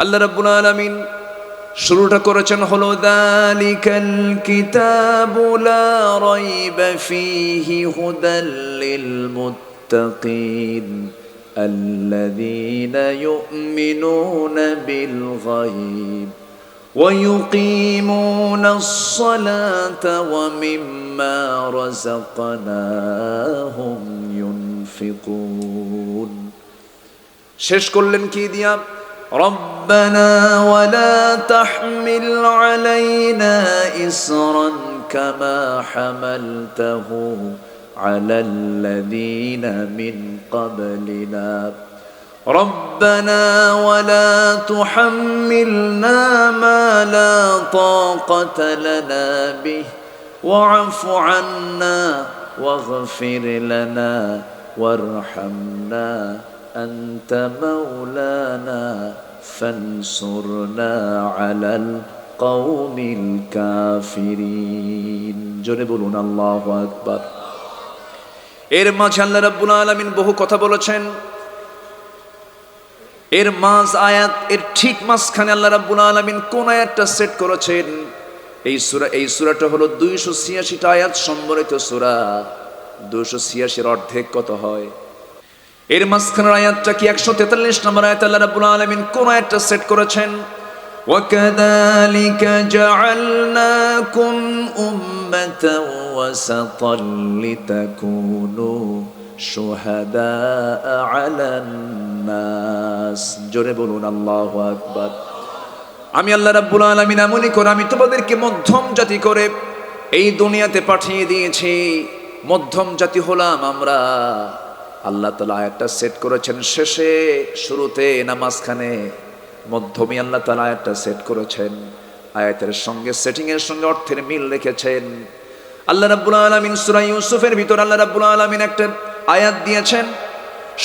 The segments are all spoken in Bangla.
আল্লাহ রাব্বুল আলামিন শুরুটা করেছেন হলো যালিকাল কিতাবু লা রাইবা ফীহি হুদাল লিল মুত্তাকিন আল্লাযীনা ইউমিনুনা বিল গায়ব ওয়া ইউকিমুনাস সালাতা ওয়া মিম্মা রাযাকনাহুম ইউনফিকুন। শেষ করলেন কি দিয়া? ربنا ولا تحمل علينا إصرا كما حملته على الذين من قبلنا ربنا ولا تحملنا ما لا طاقة لنا به واعف عنا واغفر لنا وارحمنا أنت مولانا فانصرنا على القوم الكافرين জোরে বলুন আল্লাহু আকবার। এর মাঝে আল্লাহ রাব্বুল আলামিন বহু কথা বলেছেন। এর মাঝ আয়াত এর ঠিক মাঝখানে আল্লাহ রাব্বুল আলামিন কোন আয়াতটা সেট করেছেন? এই সূরাটা হলো 286টা আয়াত সম্বলিত সূরা। 286 এর অর্ধেক কত হয়? এর মাঝখানের আয়াতটা কি 143 নম্বর আয়াত? আল্লাহ রাব্বুল আলামিন কোন আয়াতটা সেট করেছেন? ওয়াকাযালিকা জাআলনাকুম উম্মাতান ওয়াসাতান লিতাকুনু শুহাদাআ আলান নাস। জোরে বলুন আল্লাহু আকবার। আমি আল্লাহ রাব্বুল আলামিন এমনই করে আমি তোমাদেরকে মধ্যম জাতি করে এই দুনিয়াতে পাঠিয়ে দিয়েছি। মধ্যম জাতি হলাম আমরা। আল্লাহ তাআলা আয়াতটা সেট করেছেন শেষে, শুরুতে না মাঝখানে? মধ্যমে আল্লাহ তাআলা আয়াতটা সেট করেছেন। আয়াতের সঙ্গে সেটিং এর সঙ্গে অর্থের মিল রেখেছেন। আল্লাহ রাব্বুল আলামিন সূরা ইউসুফের ভিতর আল্লাহ রাব্বুল আলামিন একটা আয়াত দিয়েছেন।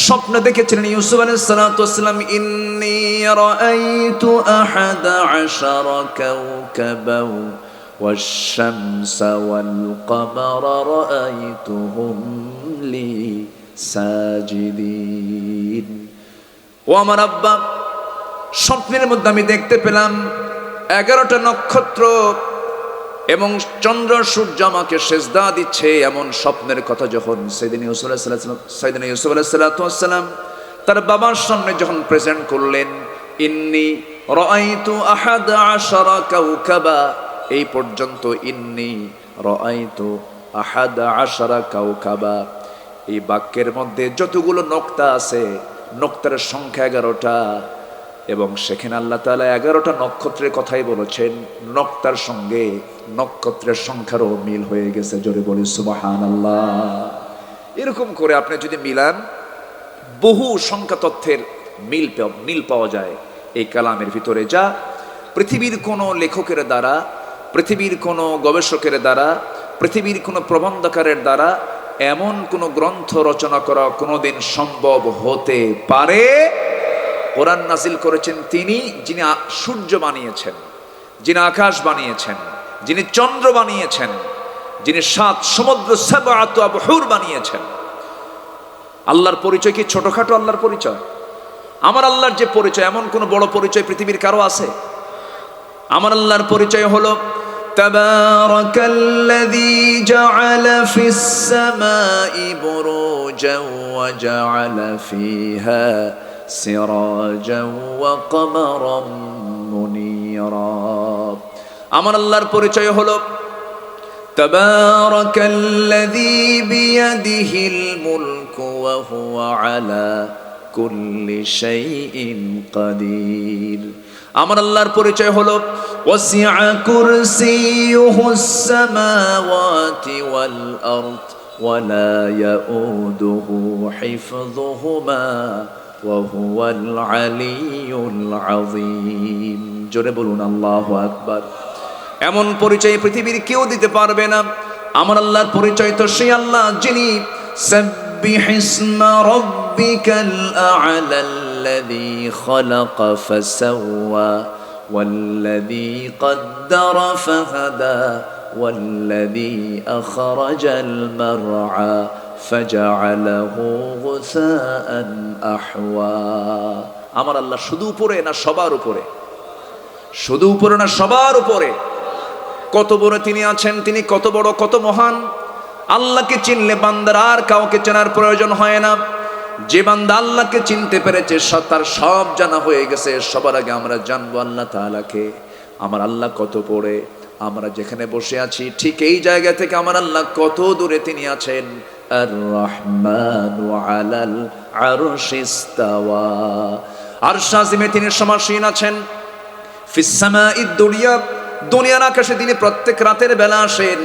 স্বপ্ন দেখেছিলেন ইউসুফ আলাইহিস সালাতু ওয়াস সালাম, ইন্নী রাআইতু আহাদা আশারা কাওকাবাও ওয়াশ-শামসা ওয়াল কমারা রাআইতুহুম লি সাজিদিন। ও আমার আব্বা, স্বপ্নের মধ্যে আমি দেখতে পেলাম 11টা নক্ষত্র এবং চন্দ্র সূর্য আমাকে সেজদা দিচ্ছে। এমন স্বপ্নের কথা যখন সাইয়েদনা ইউসুফ আলাইহিস সালাম তার বাবার সামনে যখন প্রেজেন্ট করলেন, ইন্নী রাআইতু আহাদা আশারা কাওকাবা, এই পর্যন্ত ইন্নী রাআইতু আহাদা আশারা কাওকাবা, এই বাক্যের মধ্যে যতগুলো নক্তা আছে নক্তার সংখ্যা 11টা এবং সেখানে আল্লাহ তাআলা 11টা নক্ষত্রের কথাই বলেছেন। নক্তার সঙ্গে নক্ষত্রের সংখ্যারও মিল হয়ে গেছে। জোরে বলি সুবহানাল্লাহ। এরকম করে আপনি যদি মিলান বহু সংখ্যা তথ্যের মিল পাওয়া যায় এই কালামের ভিতরে, যা পৃথিবীর কোনো লেখকের দ্বারা, পৃথিবীর কোনো গবেষকের দ্বারা, পৃথিবীর কোনো প্রবন্ধকারের দ্বারা এমন কোনো গ্রন্থ রচনা করা কোনোদিন সম্ভব হতে পারে। কোরআন নাজিল করেছেন তিনি, যিনি সূর্য বানিয়েছেন, যিনি আকাশ বানিয়েছেন, যিনি চন্দ্র বানিয়েছেন, যিনি 7 সমুদ্র সাবআতু আবহুর বানিয়েছেন। আল্লাহর পরিচয় কি ছোটখাটো আল্লাহর পরিচয়? আমার আল্লাহর যে পরিচয়, এমন কোনো বড় পরিচয় পৃথিবীর কারো আছে? আমার আল্লাহর পরিচয় হলো তাবারাকাল্লাযী জাআলা ফিস সামাই বুরুজান ওয়া জাআলা ফিহা সিরাজান ওয়া কমারান মুনীরা। আমার আল্লাহর পরিচয় হলো তাবারাকাল্লাযী বিয়াদিহিল মুলকু ওয়া হুয়া আলা কুল্লি শাইইন কাদির। আমার আল্লাহর পরিচয় হলো ওয়াসিআ কুরসিয়ুহুস সামাওয়াতি ওয়াল আরদ ওয়া লা ইয়াউদুহু হিফযুহুমা ওয়া হুয়াল আলিয়্যুল আযীম। জোরে বলুন আল্লাহু আকবার। এমন পরিচয় পৃথিবীর কেউ দিতে পারবে না। আমার আল্লাহর পরিচয় তো সেই আল্লাহ যিনি সাব্বিহিসমা রাব্বিকাল আ'লা الذي خلق فسوى والذي قدر فهدى والذي أخرج المرعى فجعله غثاء أحوى. আমার আল্লাহ শুধু উপরে না সবার উপরে? শুধু উপরে না সবার উপরে? কত বড় তিনি আছেন, তিনি কত বড়, কত মহান। আল্লাহকে চিনলে বান্দার আর কাউকে চেনার প্রয়োজন হয় না। যে বান্দা আল্লাহকে চিনতে পেরেছে তার সব জানা হয়ে গেছে। সবার আগে আমরা জানবো আল্লাহ তাআলাকে। আমার আল্লাহ কত পড়ে, আমরা যেখানে বসে আছি ঠিক এই জায়গা থেকে আমার আল্লাহ কত দূরে তিনি আছেন। আর রহমানু আলাল আরশিস্তাওয়া, আরশ আজিমে তিনি সমাসীন আছেন। ফিস সামাঈদ দুনিয়া, দুনিয়ার আকাশে তিনি প্রত্যেক রাতের বেলা আসেন,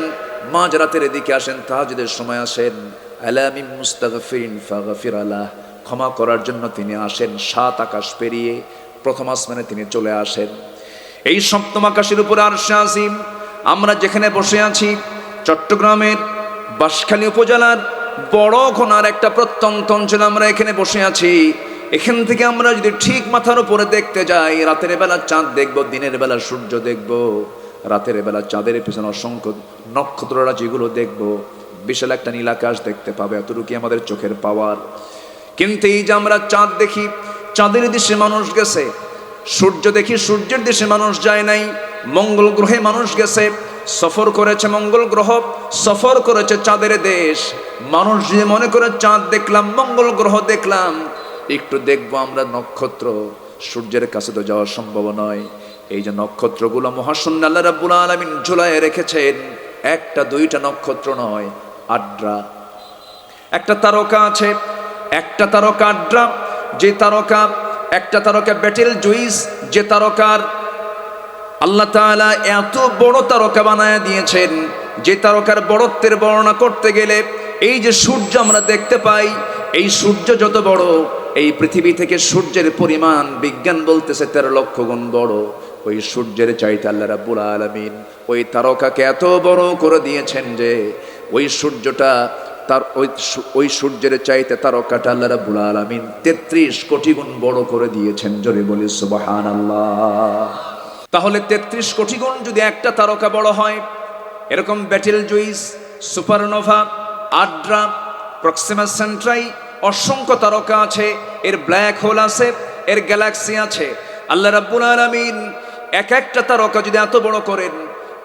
মাঝ রাতের দিকে আসেন, তাহাজ্জুদের সময় আসেন। আলামিন মুস্তাগফিরিন ফাগফির আলাহ, ক্ষমা করার জন্য তিনি আসেন। 7 আকাশ পেরিয়ে প্রথম আসমানে তিনি চলে আসেন। এই সপ্তম আকাশের উপরে আরশে আজিম। আমরা যেখানে বসে আছি চট্টগ্রামের বাঁশখালী উপজেলার বড় ঘোনার একটা প্রত্যন্ত অঞ্চলে আমরা এখানে বসে আছি। এখান থেকে আমরা যদি ঠিক মাথার উপরে দেখতে যাই, রাতের বেলা চাঁদ দেখব, দিনের বেলা সূর্য দেখব। রাতের বেলা চাঁদের পিছনে অসংখ্য নক্ষত্ররা যেগুলো দেখব, বিশাল একটা নীল আকাশ দেখতে পাবে, এতটুকু আমাদের চোখের পাওয়ার। কিন্তু এই যে আমরা চাঁদ দেখি, চাঁদের দেশে মানুষ গেছে। সূর্য দেখি, সূর্যের দেশে মানুষ যায় নাই। মঙ্গল গ্রহে মানুষ গেছে, সফর করেছে মঙ্গল গ্রহ, সফর করেছে চাঁদের দেশ। মানুষ যে মনে করে চাঁদ দেখলাম, মঙ্গল গ্রহ দেখলাম, একটু দেখবো আমরা নক্ষত্র, সূর্যের কাছে তো যাওয়া সম্ভব নয়। এই যে নক্ষত্রগুলো মহাশূন্য আল্লাহ রাব্বুল আলামিন ঝুলায় রেখেছেন, একটা দুইটা নক্ষত্র নয়, আড্রা। একটা তারকা আছে, একটা তারকা আড্রা। যে তারকা, একটা তারকা বেটেল জুইস, যে তারকার আল্লাহ তাআলা এত বড় তারকা বানায় দিয়েছেন, যে তারকার বড়ত্বের বর্ণনা করতে গেলে এই যে সূর্য আমরা দেখতে পাই, এই সূর্য যত বড়, এই পৃথিবী থেকে সূর্যের পরিমাণ বিজ্ঞান বলতেছে 13 লক্ষ গুণ বড়। ওই সূর্যের চাইতে আল্লাহ রাব্বুল আলামিন ওই তারকাকে এত বড় করে দিয়েছেন যে ওই সূর্যটা তার ওই সূর্যের চাইতে তারকাটা আল্লাহ রাব্বুল আলামিন 33 কোটি গুণ বড় করে দিয়েছেন। জোরে বলি সুবহানাল্লাহ। তাহলে 33 কোটি গুণ যদি একটা তারকা বড় হয়, এরকম বেটেল জুইস, সুপারনোভা, আড্রা, প্রক্সিমা সেন্ট্রাই, অসংখ্য তারকা আছে, এর ব্ল্যাক হোল আছে, এর গ্যালাক্সি আছে। আল্লাহ রাব্বুল আলামিন এক একটা তারকা যদি এত বড় করেন,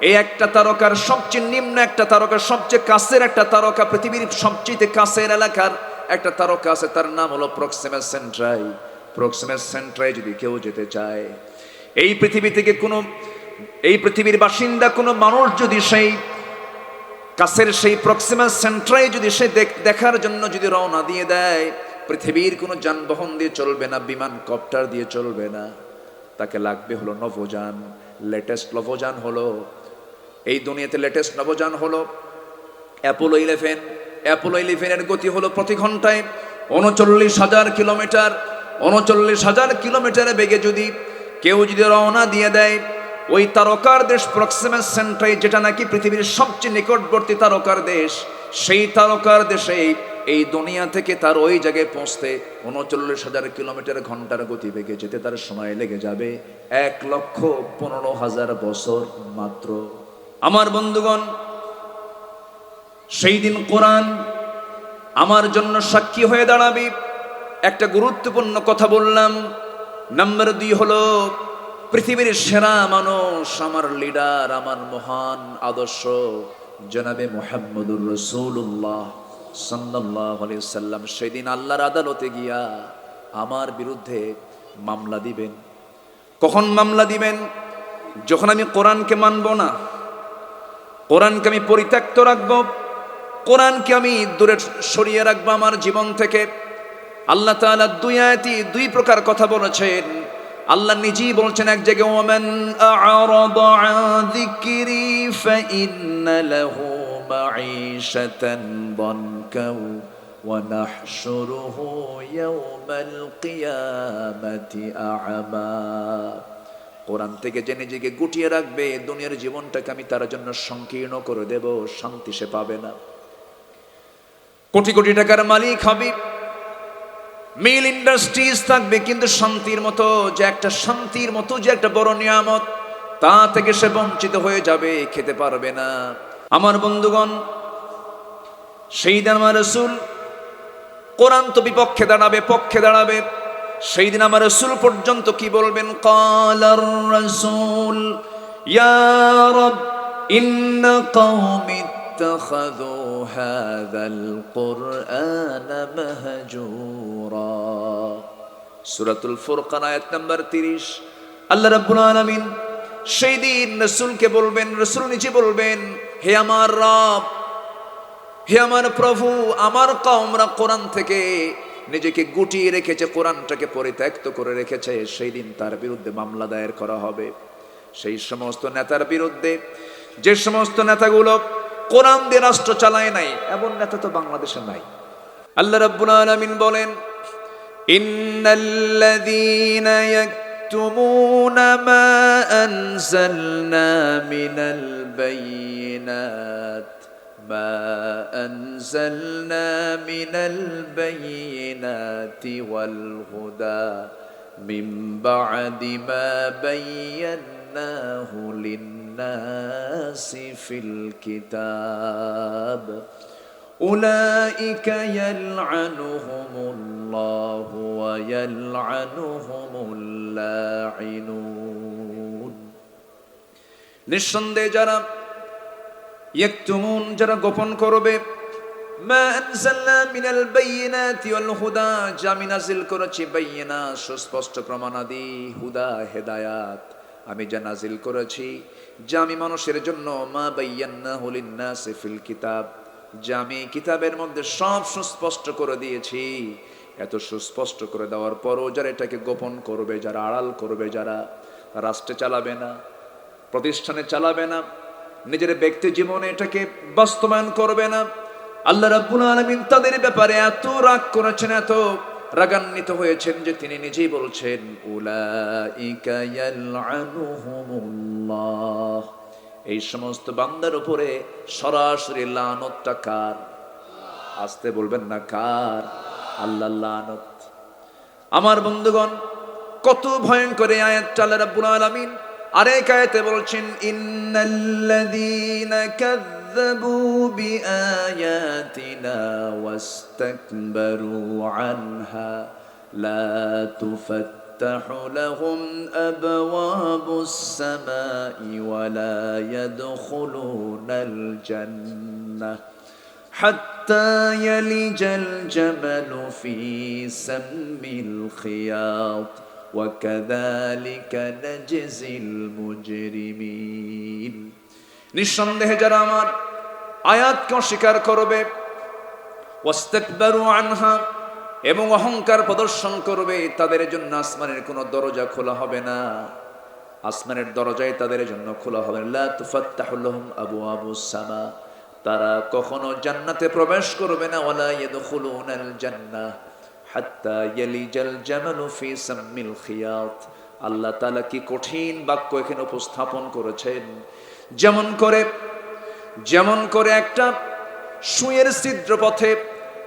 এই একটা তারকার সবচেয়ে নিম্ন একটা তারকা, সবচেয়ে কাছের একটা তারকা, পৃথিবীর সবচেয়ে কাছের এলাকার একটা তারকা আছে, তার নাম হলো প্রক্সিমা সেন্ট্রাই। প্রক্সিমা সেন্ট্রাই যদি কেউ যেতে চায়, এই পৃথিবী থেকে কোনো, এই পৃথিবীর বাসিন্দা কোনো মানুষ যদি সেই কাছের সেই প্রক্সিমা সেন্ট্রাই যদি সে দেখার জন্য যদি রওনা দিয়ে দেয়, পৃথিবীর কোনো যানবাহন দিয়ে চলবে না, বিমান কপ্টার দিয়ে চলবে না, তাকে লাগবে হলো নভোযান। লেটেস্ট নভোযান হলো, এই দুনিয়াতে লেটেস্ট নভোযান হলো অ্যাপোলো 11। অ্যাপোলো 11-এর গতি হলো প্রতি ঘন্টায় 39,000 কিলোমিটার। 39,000 কিলোমিটারে বেগে যদি কেউ যদি রওনা দিয়ে দেয়, ওই তারকার দেশ প্রক্সিমা সেন্ট্রাই, যেটা নাকি পৃথিবীর সবচেয়ে নিকটবর্তী তারকার দেশ, সেই তারকার দেশে এই দুনিয়া থেকে তার ওই জায়গায় পৌঁছতে 39,000 কিলোমিটার ঘন্টার গতি বেগে যেতে তার সময় লেগে যাবে 1,15,000 বছর মাত্র। আমার বন্ধুগণ, সেই দিন কোরআন আমার জন্য সাক্ষী হয়ে দাঁড়াবে। একটা গুরুত্বপূর্ণ কথা বললাম। নাম্বার 2 হলো পৃথিবীর সেরা মানুষ, আমার লিডার, আমার মহান আদর্শ জনাবে মুহাম্মদুর রাসূলুল্লাহ সাল্লাল্লাহু আলাইহি ওয়াসাল্লাম সেদিন আল্লাহর আদালতে গিয়া আমার বিরুদ্ধে মামলা দিবেন। কখন মামলা দিবেন? যখন আমি কোরআনকে মানব না, কোরআনকে আমি পরিত্যক্ত রাখবো, কোরআনকে আমি দূরে সরিয়ে রাখবো আমার জীবন থেকে। আল্লাহ তাআলা 2 আয়াতে 2 প্রকার কথা বলেছেন। আল্লাহ নিজেই বলছেন এক জায়গায়, ওয়ামান আ'রাদা আন যিকরি ফাইন্না লাহু মাঈশাতান দানকা ওয়া নাহশুরুহু ইয়াওমাল কিয়ামাতি আ'মা। কোরআন থেকে জেনে জেগে গুটিয়ে রাখবে, দুনিয়ার জীবনটাকে আমি তার জন্য সংকীর্ণ করে দেব, শান্তি সে পাবে না। কোটি কোটি টাকার মালিক হবে, মিল ইন্ডাস্ট্রিজ থাকবে, কিন্তু শান্তির মতো যে একটা বড় নিয়ামত, তা থেকে সে বঞ্চিত হয়ে যাবে, খেতে পারবে না। আমার বন্ধুগণ, সেই দিন আমার রাসূল কোরআন তো বিপক্ষে দাঁড়াবে, পক্ষে দাঁড়াবে। সেই দিন আমার রাসূল পর্যন্ত কি বলবেন, ক্বালার রাসূল ইয়া রাব ইন্না কওমি ইত্তাখাযু হাযাল কুরআনা মাহজুরা। সূরাতুল ফুরকান আয়াত নাম্বার 30। আল্লাহ রাব্বুল আলামিন সেই দিন রাসূলকে বলবেন, রাসূল নিজে বলবেন, হে আমার রব, হে আমার প্রভু, আমার কওমরা কোরআন থেকে নিজেকে গুটিয়ে রেখেছে, কোরআনটাকে পরিত্যক্ত করে রেখেছে। সেই দিন তার বিরুদ্ধে মামলা দায়ের করা হবে। সেই সমস্ত নেতার বিরুদ্ধে, যে সমস্ত নেতাগুলো কোরআন দিয়ে রাষ্ট্র চালায় নাই, এমন নেতা তো বাংলাদেশে নাই। আল্লাহ রাব্বুল আলামিন বলেন, ইন্নাল্লাযীনা ইয়াকতুমুনা মা আনজালনা মিনাল বায়িনাত ما أنزلنا من البينات والهدى من بعد ما بيناه للناس في الكتاب أولئك يلعنهم الله ويلعنهم اللاعنون। নিঃসন্দেহে যারা ইয়াকতুমুন, যারা গোপন করবে, মা আনজালনা মিনাল বায়িনাতি ওয়াল হুদা, যা আমি নাযিল করেছি, বায়িনা সুস্পষ্ট প্রমাণাদি, হুদা হেদায়াত, আমি যা নাযিল করেছি, যা আমি মানুষের জন্য, মা বায়্যানাহু লিন-নাসি ফিল কিতাব, যা আমি কিতাবের মধ্যে সব সুস্পষ্ট করে দিয়েছি। এত সুস্পষ্ট করে দেওয়ার পরও যারা এটাকে গোপন করবে, যারা আড়াল করবে, যারা রাষ্ট্রে চালাবে না, প্রতিষ্ঠানে চালাবে না, নিজের ব্যক্তি জীবনে এটাকে বাস্তবায়ন করবে না, আল্লাহ রাব্বুল আলামিন তাদের ব্যাপারে এত রাগ করেছেন, এত রাগান্বিত হয়েছেন যে তিনি নিজেই বলছেন, উলাইকা ইয়ালআনুহুমুল্লাহ, এই সমস্ত বান্দার উপরে সরাসরি লানত কার? আসতে বলবেন না, কার? আল্লাহর লানত। আমার বন্ধুগণ, কত ভয়ঙ্কর আয়াত আল্লাহ রাব্বুল আলামিন আরেক আয়াতে বলছেন, ইন্নাল্লাযীনা কাযযাবু বিআয়াতিনা ওয়াস্তাকবারু আনহা লা তুফাত্তাহু লাহুম আবওয়াবুস সামাই ওয়া লা ইয়াদখুলুনাল জান্নাহ হাত্তা ইয়ালিজাল জামালু ফি সাম্মিল খিয়াত وَكَذَلِكَ نَجْزِي الْمُجْرِمِينَ। নিঃসন্দেহে যারা আমার আয়াতকে অস্বীকার করবে, ওয়াস্তাকবারু আনহা, এবং অহংকার প্রদর্শন করবে, তাদের জন্য আসমানের কোনো দরজা খোলা হবে না, আসমানের দরজাই তাদের জন্য খোলা হবে না। লা তুফাত্তাহু লাহুম আবওয়াবুস সামা, তারা কখনো জান্নাতে প্রবেশ করবে না। ওয়ালা ইয়াদখুলুনাল জান্নাহ হাত্তা ইয়ালিজাল জামালু ফি সাম্মিল খিয়াত। আল্লাহ তাআলা কি কঠিন বাক্য এখানে উপস্থাপন করেছেন। যেমন করে একটা সুঁয়ের ছিদ্র পথে,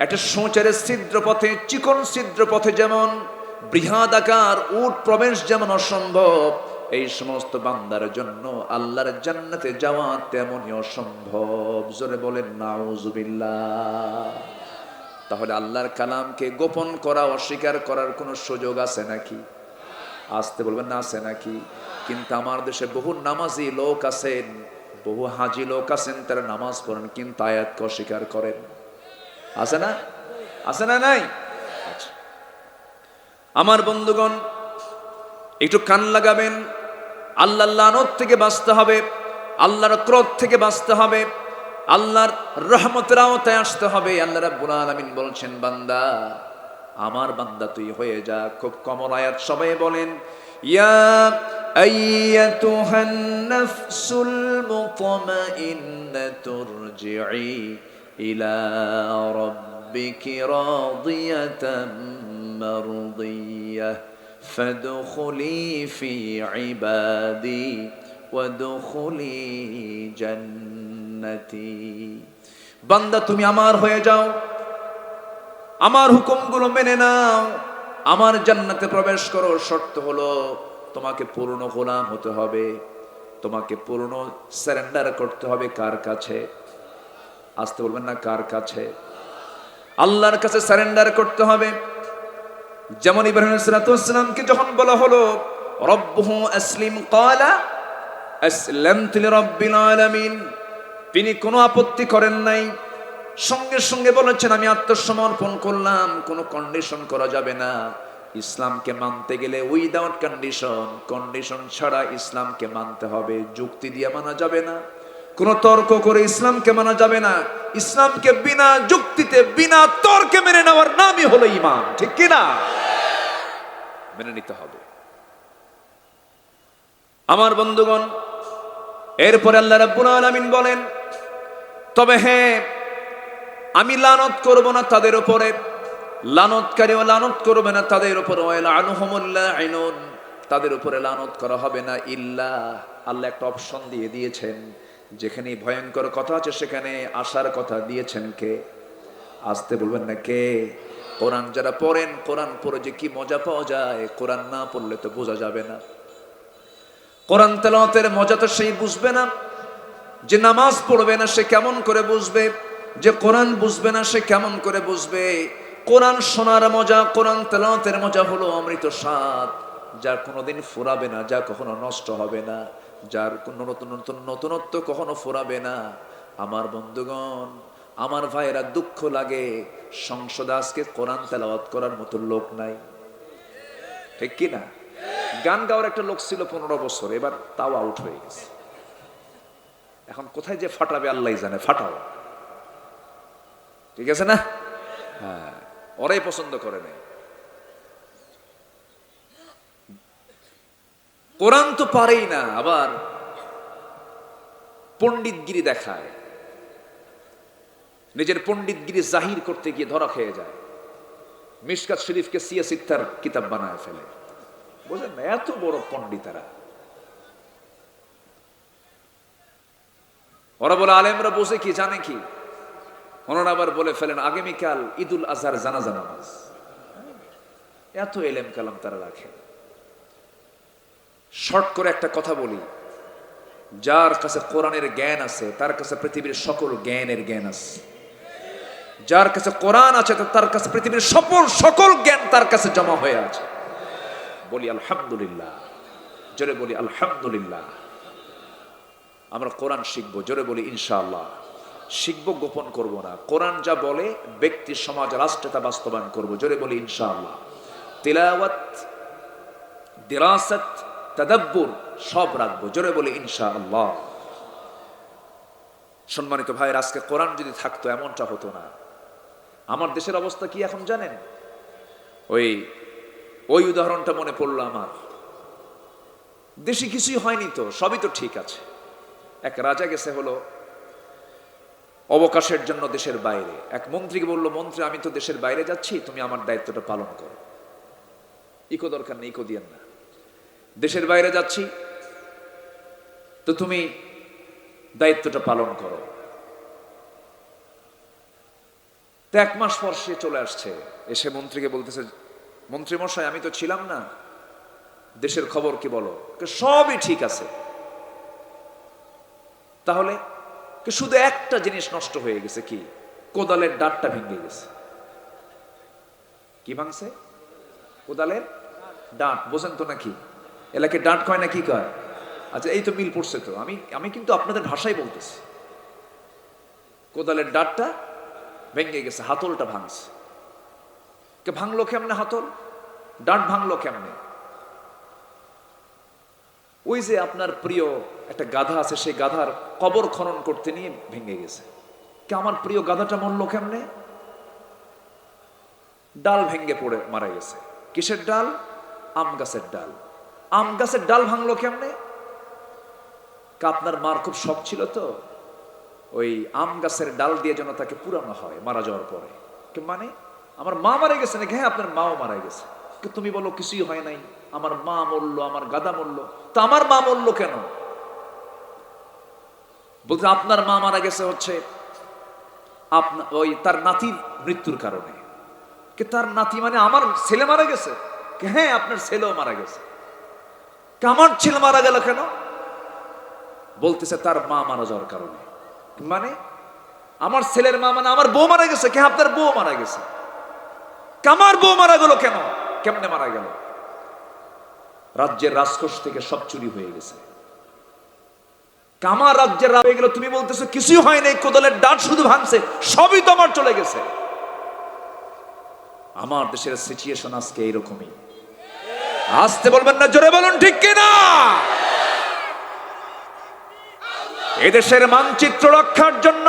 একটা সূচের ছিদ্র পথে, চিকন ছিদ্র পথে যেমন বৃহদাকার উট প্রবেশ যেমন অসম্ভব, এই সমস্ত বান্দার জন্য আল্লাহর জান্নাতে যাওয়া তেমনই অসম্ভব। জোরে বলেন নাউজুবিল্লাহ। তাহলে আল্লাহর কালামকে গোপন করা, অস্বীকার করার কোনো সুযোগ আছে নাকি? আসতে বলবেন না, আছে নাকি? কিন্তু আমার দেশে বহু নামাজি লোক আছেন, বহু হাজি লোক আছেন, তারা নামাজ পড়েন কিন্তু আয়াতকে অস্বীকার করেন। আছে না? আছে না? নাই? আচ্ছা, আমার বন্ধুগণ, একটু কান লাগাবেন। আল্লাহর লানত থেকে বাঁচতে হবে, আল্লাহর ক্রোধ থেকে বাঁচতে হবে, আল্লাহর রহমতের আওতায় আসতে হবে। আল্লাহ রাব্বুল আলামিন বলছেন, বান্দা, আমার বান্দা তুই হয়ে যা। খুব কমন আয়াত, সবাই বলেন, ইয়া আইয়াতুহান নাফসুল মুতমাইন্নাতু ইরজিই ইলা রাব্বিকি রাদিয়াতাম মারদিয়াহ ফাদখুলি ফি ইবাদি ওয়াদখুলি জান্নাতি। বান্দা তুমি আমার হয়ে যাও, আমার হুকুমগুলো মেনে নাও, আমার জান্নাতে প্রবেশ করো। শর্ত হলো তোমাকে পূর্ণ গোলাম হতে হবে, তোমাকে পূর্ণ সারেন্ডার করতে হবে। কার কাছে? আসতে বলবেন না, কার কাছে? আল্লাহর কাছে সারেন্ডার করতে হবে। যেমন ইব্রাহিম আলাইহিস সালাতু ওয়াস সালামকে যখন বলা হলো রব্বুহু আসলিম ক্বালা আসলামতু লিরাব্বিল আলামিন, তিনি কোনো আপত্তি করেন নাই, সঙ্গে সঙ্গে বলেছেন আমি আত্মসমর্পণ করলাম, কোনো কন্ডিশন করা যাবে না। ইসলামকে মানতে গেলে উইদাউট কন্ডিশন, কন্ডিশন ছাড়া ইসলামকে মানতে হবে, যুক্তি দিয়ে মানা যাবে না, কোনো তর্ক করে ইসলামকে মানা যাবে না। ইসলামকে বিনা যুক্তিতে বিনা তর্কে মেনে নেওয়ার নামই হলো ঈমান, ঠিক কি না? মেনে নিতে হবে আমার বন্ধুগণ। এরপরে আল্লাহ রাব্বুল আলামিন বলেন, তবে হ্যাঁ আমি লানত করব না তাদের উপরে, লানতকারীও লানত করবে না তাদের উপরে, ওয়ালানুহুমুল্লাঈনুন, তাদের উপরে লানত করা হবে না ইল্লা, আল্লাহ একটা অপশন দিয়ে দিয়েছেন, যেখানে ভয়ঙ্কর কথা আছে সেখানে আসার কথা দিয়েছেন কে? আসতে বলবেন না কে? কোরআন যারা পড়েন, কোরআন পড়ে যে কি মজা পাওয়া যায়, কোরআন না পড়লে তো বোঝা যাবে না। কোরআন তেলাওয়াতের মজা তো সেই বুঝবে না, যে নামাজ পড়বে না সে কেমন করে বুঝবে, যে কোরআন বুঝবে না সে কেমন করে বুঝবে। কোরআন শোনার মজা, কোরআন তেলাওয়াতের মজা হলো অমৃত স্বাদ, যার কোনোদিন ফুরাবে না, যা কখনো নষ্ট হবে না, যার কোনো নতুনত্ব কখনো ফুরাবে না। আমার বন্ধুগণ, আমার ভাইয়েরা, দুঃখ লাগে সংসদে আজকে কোরআন তেলাওয়াত করার মতো লোক নাই, ঠিক কি না? গান গাওয়ার একটা লোক ছিল 15 বছর, এবার তাও আউট হয়ে গেছে। এখন কোথায় যে ফাটাবে আল্লাহই জানে, ফাটাও, ঠিক আছে না? হ্যাঁ, ওরাই পছন্দ করে না। কোরআন তো পারেই না, আবার পণ্ডিতগিরি দেখায়, নিজের পণ্ডিতগিরি জাহির করতে গিয়ে ধরা খেয়ে যায়, মিশকাত শরীফকে সিয়াসিত্তার কিতাব বানায় ফেলে। বুঝলেন না? এত বড় পণ্ডিতেরা, ওরা বলে আলেমরা বসে কি জানে কি, ওনারা আবার বলে ফেলেন আগামীকাল ঈদুল আজহার জানাজা নামাজ। এত এলেম কালাম তারা রাখে। শর্ট করে একটা কথা বলি, যার কাছে কোরআনের জ্ঞান আছে তার কাছে পৃথিবীর সকল জ্ঞানের জ্ঞান আছে। যার কাছে কোরআন আছে তার কাছে পৃথিবীর সকল জ্ঞান তার কাছে জমা হয়ে আছে। বলি আলহামদুলিল্লাহ, জোরে বলি আলহামদুলিল্লাহ। আমরা কোরআন শিখবো, জোরে বলি ইনশাআল্লাহ। শিখবো, গোপন করব না। কোরআন যা বলে ব্যক্তি, সমাজ, রাষ্ট্রে তা বাস্তবায়ন করবো, জোরে বলি ইনশাআল্লাহ। তিলাওয়াত, দিরাসাত, তাদাব্বুর সব রাখবো, জোরে বলি ইনশাআল্লাহ। সম্মানিত ভাইয়ের, আজকে কোরআন যদি থাকতো এমনটা হতো না। আমার দেশের অবস্থা কি এখন জানেন? ওই উদাহরণটা মনে পড়লো আমার। দেশে কিছুই হয়নি তো, সবই তো ঠিক আছে। এক রাজা গেছে হলো অবকাশের জন্য দেশের বাইরে। এক মন্ত্রীকে বললো, মন্ত্রী আমি তো দেশের বাইরে যাচ্ছি, তুমি আমার দায়িত্বটা পালন করো। ইকো দরকার নেই, ইকো দিয়েন না। দেশের বাইরে যাচ্ছি তো তুমি দায়িত্বটা পালন করো। তো 1 মাস পর সে চলে আসছে, এসে মন্ত্রীকে বলতেছে, মন্ত্রী মশাই আমি তো ছিলাম না, দেশের খবর কি বলো? সবই ঠিক আছে। তাহলে শুধু একটা জিনিস নষ্ট হয়ে গেছে, কি? কোদালের ডাঁটটা ভেঙে গেছে। কি ভাঙছে? কোদালের ডাঁট। বোঝেন তো নাকি? এলাকায় ডাঁট কয় না কি কয়? আচ্ছা, এই তো মিল পড়ছে তো। আমি কিন্তু আপনাদের ভাষায় বলতেছি। কোদালের ডাঁটটা ভেঙে গেছে, হাতলটা ভাঙছে। কে ভাঙলো কেমনে? হাতল, ডাঁট ভাঙলো কেমনে? ওই যে আপনার প্রিয় একটা গাধা আছে, সেই গাধার কবর খনন করতে নিয়ে ভেঙে গেছে। কে আমার প্রিয় গাধাটা মরলো কেমনে? ডাল ভেঙে পড়ে মারা গেছে। কিসের ডাল? আম গাছের ডাল। আম গাছের ডাল ভাঙলো কেমনে? আপনার মার খুব শখ ছিল তো ওই আম গাছের ডাল দিয়ে যেন তাকে পুরানো হয় মারা যাওয়ার পরে। মানে আমার মা মারা গেছে নাকি? হ্যাঁ, আপনার মাও মারা গেছে। তুমি বলো কিছুই হয় নাই, আমার মা মরলো, আমার গাদা মরলো। তো আমার মা মরলো কেন? বলতে আপনার মা মারা গেছে হচ্ছে আপনার ওই তার নাতির মৃত্যুর কারণে। তার নাতি মানে আমার ছেলে মারা গেছে? হ্যাঁ, আপনার ছেলেও মারা গেছে। আমার ছেলে মারা গেল কেন? বলতেছে তার মা মারা যাওয়ার কারণে। মানে আমার ছেলের মা মানে আমার বউ মারা গেছে? কে আপনার বউ মারা গেছে? আমার বউ মারা গেল কেন? কেমনে মারা গেল? রাজ্যের রাজকোষ থেকে সব চুরি হয়ে গেছে। কামার রাজ্যের রাজ হয়ে গেল, তুমি বলতেছো কিছুই হয় নাই, কোদালের ডাট শুধু ভাঙছে, সবই তো আমার চলে গেছে। আমার দেশের সিচুয়েশন আজকে এইরকমই। আসতে বলবেন না, জোরে বলুন ঠিক কিনা? এদেশের মানচিত্র রক্ষার জন্য,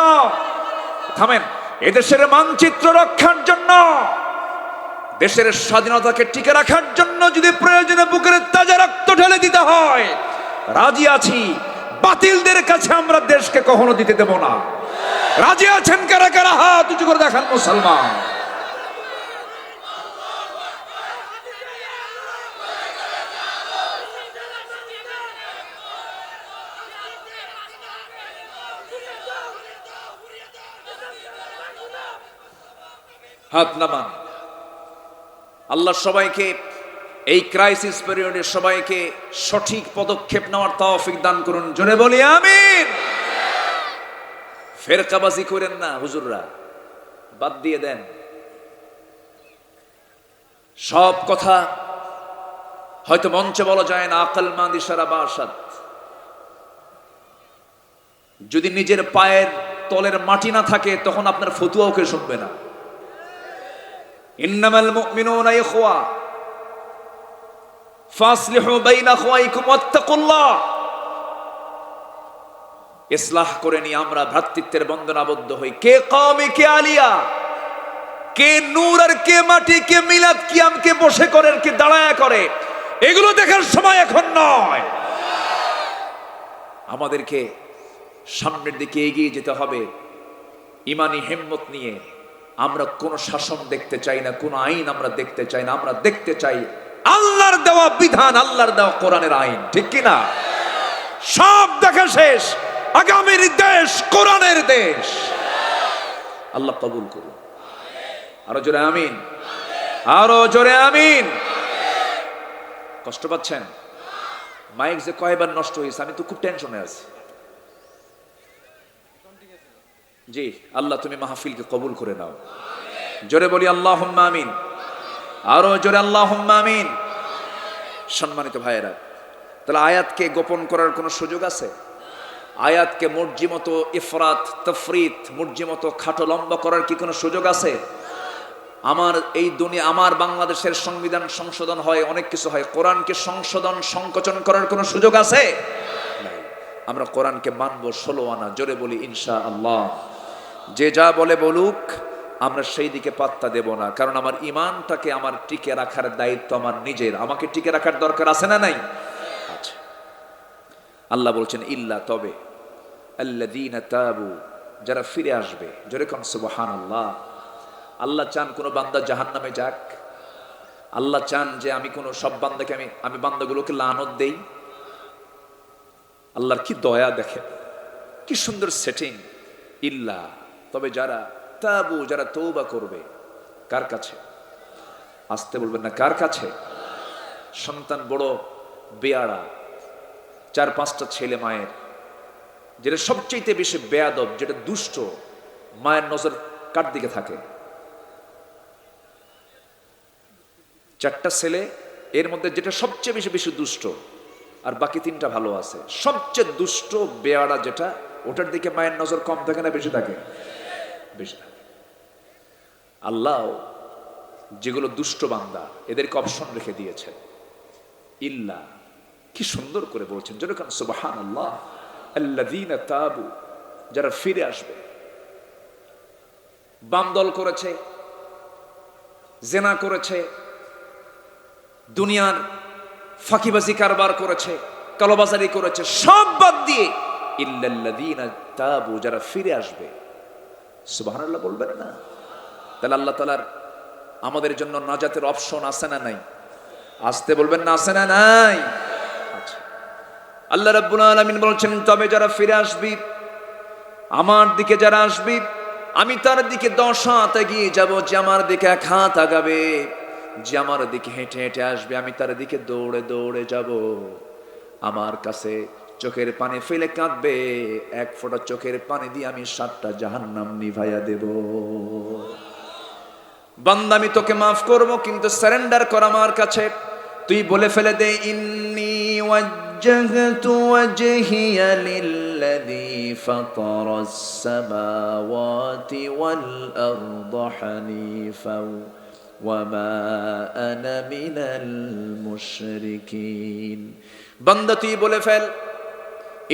থামেন, এদেশের মানচিত্র রক্ষার জন্য, দেশের স্বাধীনতাকে টিকে রাখার জন্য যদি প্রয়োজনে বুকের তাজা রক্ত ঢেলে দিতে হয়, রাজি আছি। বাতিলদের কাছে আমরা দেশকে কখনো দিতে দেব না। রাজি আছেন কারা কারা? হাত উঁচু করে দেখান মুসলমান। হাত নামান। আল্লাহ সবাইকে এই ক্রাইসিস পিরিয়ডে সবাইকে সঠিক পদক্ষেপ নেওয়ার তৌফিক দান করুন। জোরে বলি আমিন। ফেরকাবাজি করেন না হুজুররা, বাদ দিয়ে দেন। সব কথা হয়তো মঞ্চে বলা যায় না। আকল মাদি সারা বাসাত, যদি নিজের পায়ের তলের মাটি না থাকে তখন আপনার ফতুয়াও কেউ শুনবে না। ইন্নামাল মুমিনুনা ইখওয়া ফাসলিহু বাইনা আখওয়াইকুম ওয়াত্তাকুল্লাহ। ইসলাহ করে নি আমরা ভ্রাতৃত্বের বন্ধনে আবদ্ধ হই। কে কওমি, কে আলিয়া, কে নূর আর কে মাটি, কে মিলাদ কিয়াম, কে বসে করে কে দাঁড়ায়া করে, এগুলো দেখার সময় এখন নয়। আমাদেরকে সামনের দিকে এগিয়ে যেতে হবে ইমানি হিম্মত নিয়ে। আমরা কোন শাসন দেখতে চাই না, কোন আইন আমরা দেখতে চাই না। আমরা দেখতে চাই আল্লাহর দেওয়া বিধান, আল্লাহর দেওয়া কোরআনের আইন, ঠিক কি না? সব দেখা শেষ, আগামীর দেশ কোরআনের দেশ। আল্লাহ কবুল করুন। আরো জোরে আমিন, আরো জোরে আমিন। কষ্ট পাচ্ছেন? মাইক যে কয়বার নষ্ট হয়েছে, আমি তো খুব টেনশনে আছি। জি আল্লাহ, তুমি মাহফিলকে কবুল করে নাও। জোরে বলি আল্লাহুম্মা আমিন, আরো জোরে আল্লাহুম্মা আমিন। সম্মানিত ভাইয়েরা, তাহলে আয়াতকে গোপন করার কোনো সুযোগ আছে? আয়াতকে মর্জি মতো ইফরাত তফরিত, মর্জি মতো খাটো লম্বা করার কি কোনো সুযোগ আছে? আমার এই দুনিয়া, আমার বাংলাদেশের সংবিধান সংশোধন হয়, অনেক কিছু হয়, কোরআনকে সংশোধন সংকোচন করার কোনো সুযোগ আছে? আমরা কোরআনকে মানব 16 আনা। জোরে বলি ইনশাআল্লাহ। যে যা বলে বলুক, আমরা সেই দিকে পাত্তা দেব না। কারণ আমার ইমানটাকে আমার টিকে রাখার দায়িত্ব আমার নিজের। আমাকে টিকে রাখার দরকার আছে না নাই? আচ্ছা, আল্লাহ বলছেন ইল্লা, তবে আল্লাযীনা তাবু, যারা ফিরে আসবে। জোরে কোন সুবহানাল্লাহ। আল্লাহ চান কোন বান্দা জাহান্নামে যাক? আল্লাহ চান যে আমি কোন সব বান্দাকে আমি বান্দাগুলোকে লানত দেই? আল্লাহর কি দয়া দেখে, কি সুন্দর সেটিং। ইল্লা, তবে যারা তাবু, যারা তওবা করবে। কার কাছে? আসতে বলবেন না, কার কাছে? সন্তান বড় বেয়াড়া, 4-5টা ছেলে মায়ের, যেটা সবচেয়ে বেশি বেয়াদব, যেটা দুষ্ট, মায়ের নজর কার দিকে থাকে? 4টা ছেলে, এর মধ্যে যেটা সবচেয়ে বেশি দুষ্ট, আর বাকি 3টা ভালো আছে। সবচেয়ে দুষ্ট বেয়াড়া যেটা, ওটার দিকে মায়ের নজর কম থাকে না বেশি থাকে? বেশি থাকে। আল্লাহ যেগুলো দুষ্ট বান্দা, এদেরকে অপশন রেখে দিয়েছেন ইল্লা। কি সুন্দর করে বলছেন, যেরকম সুবহানাল্লাহ। আল্লাযীনা তাবু, যারা ফিরে আসবে। বামদল করেছে, জেনা করেছে, দুনিয়ার ফাঁকিবাজি কারবার করেছে, কালোবাজারি করেছে, সব বাদ দিয়ে ইল্লাল্লাযীনা তাবু, যারা ফিরে আসবে। সুবহানাল্লাহ বলবেন না? তাহলে আল্লাহ তাআলার আমাদের জন্য নাজাতের অপশন আছে না নাই? আসতে বলবেন না, আছে না নাই? আচ্ছা, আল্লাহ রাব্বুল আলামিন বলছেন তবে যারা ফিরে আসবি, আমার দিকে যারা আসবি, আমি তার দিকে 10 হাত এগিয়ে যাব। যে আমার দিকে 1 হাত আগাবে, যে আমার দিকে হেঁটে হেঁটে আসবে, আমি তার দিকে দৌড়ে দৌড়ে যাব। আমার কাছে চোখের পানি ফেলে কাঁদবে, 1 ফোঁটা চোখের পানি দিয়ে আমি 7টা জাহান্নাম নিভাইয়া দেব। বান্দা আমি তোকে মাফ করব, কিন্তু সারেন্ডার কর আমার কাছে। তুই বলে ফেলে দে, ইন্নী ওয়াজ্জাহতু ওয়াজহিয়া লিল্লাযী ফাতারাস সামাওয়াতি ওয়াল আরদা হানিফাও ওয়া মা আনা মিনাল মুশরিকিন। বান্দা তুই বলে ফেল,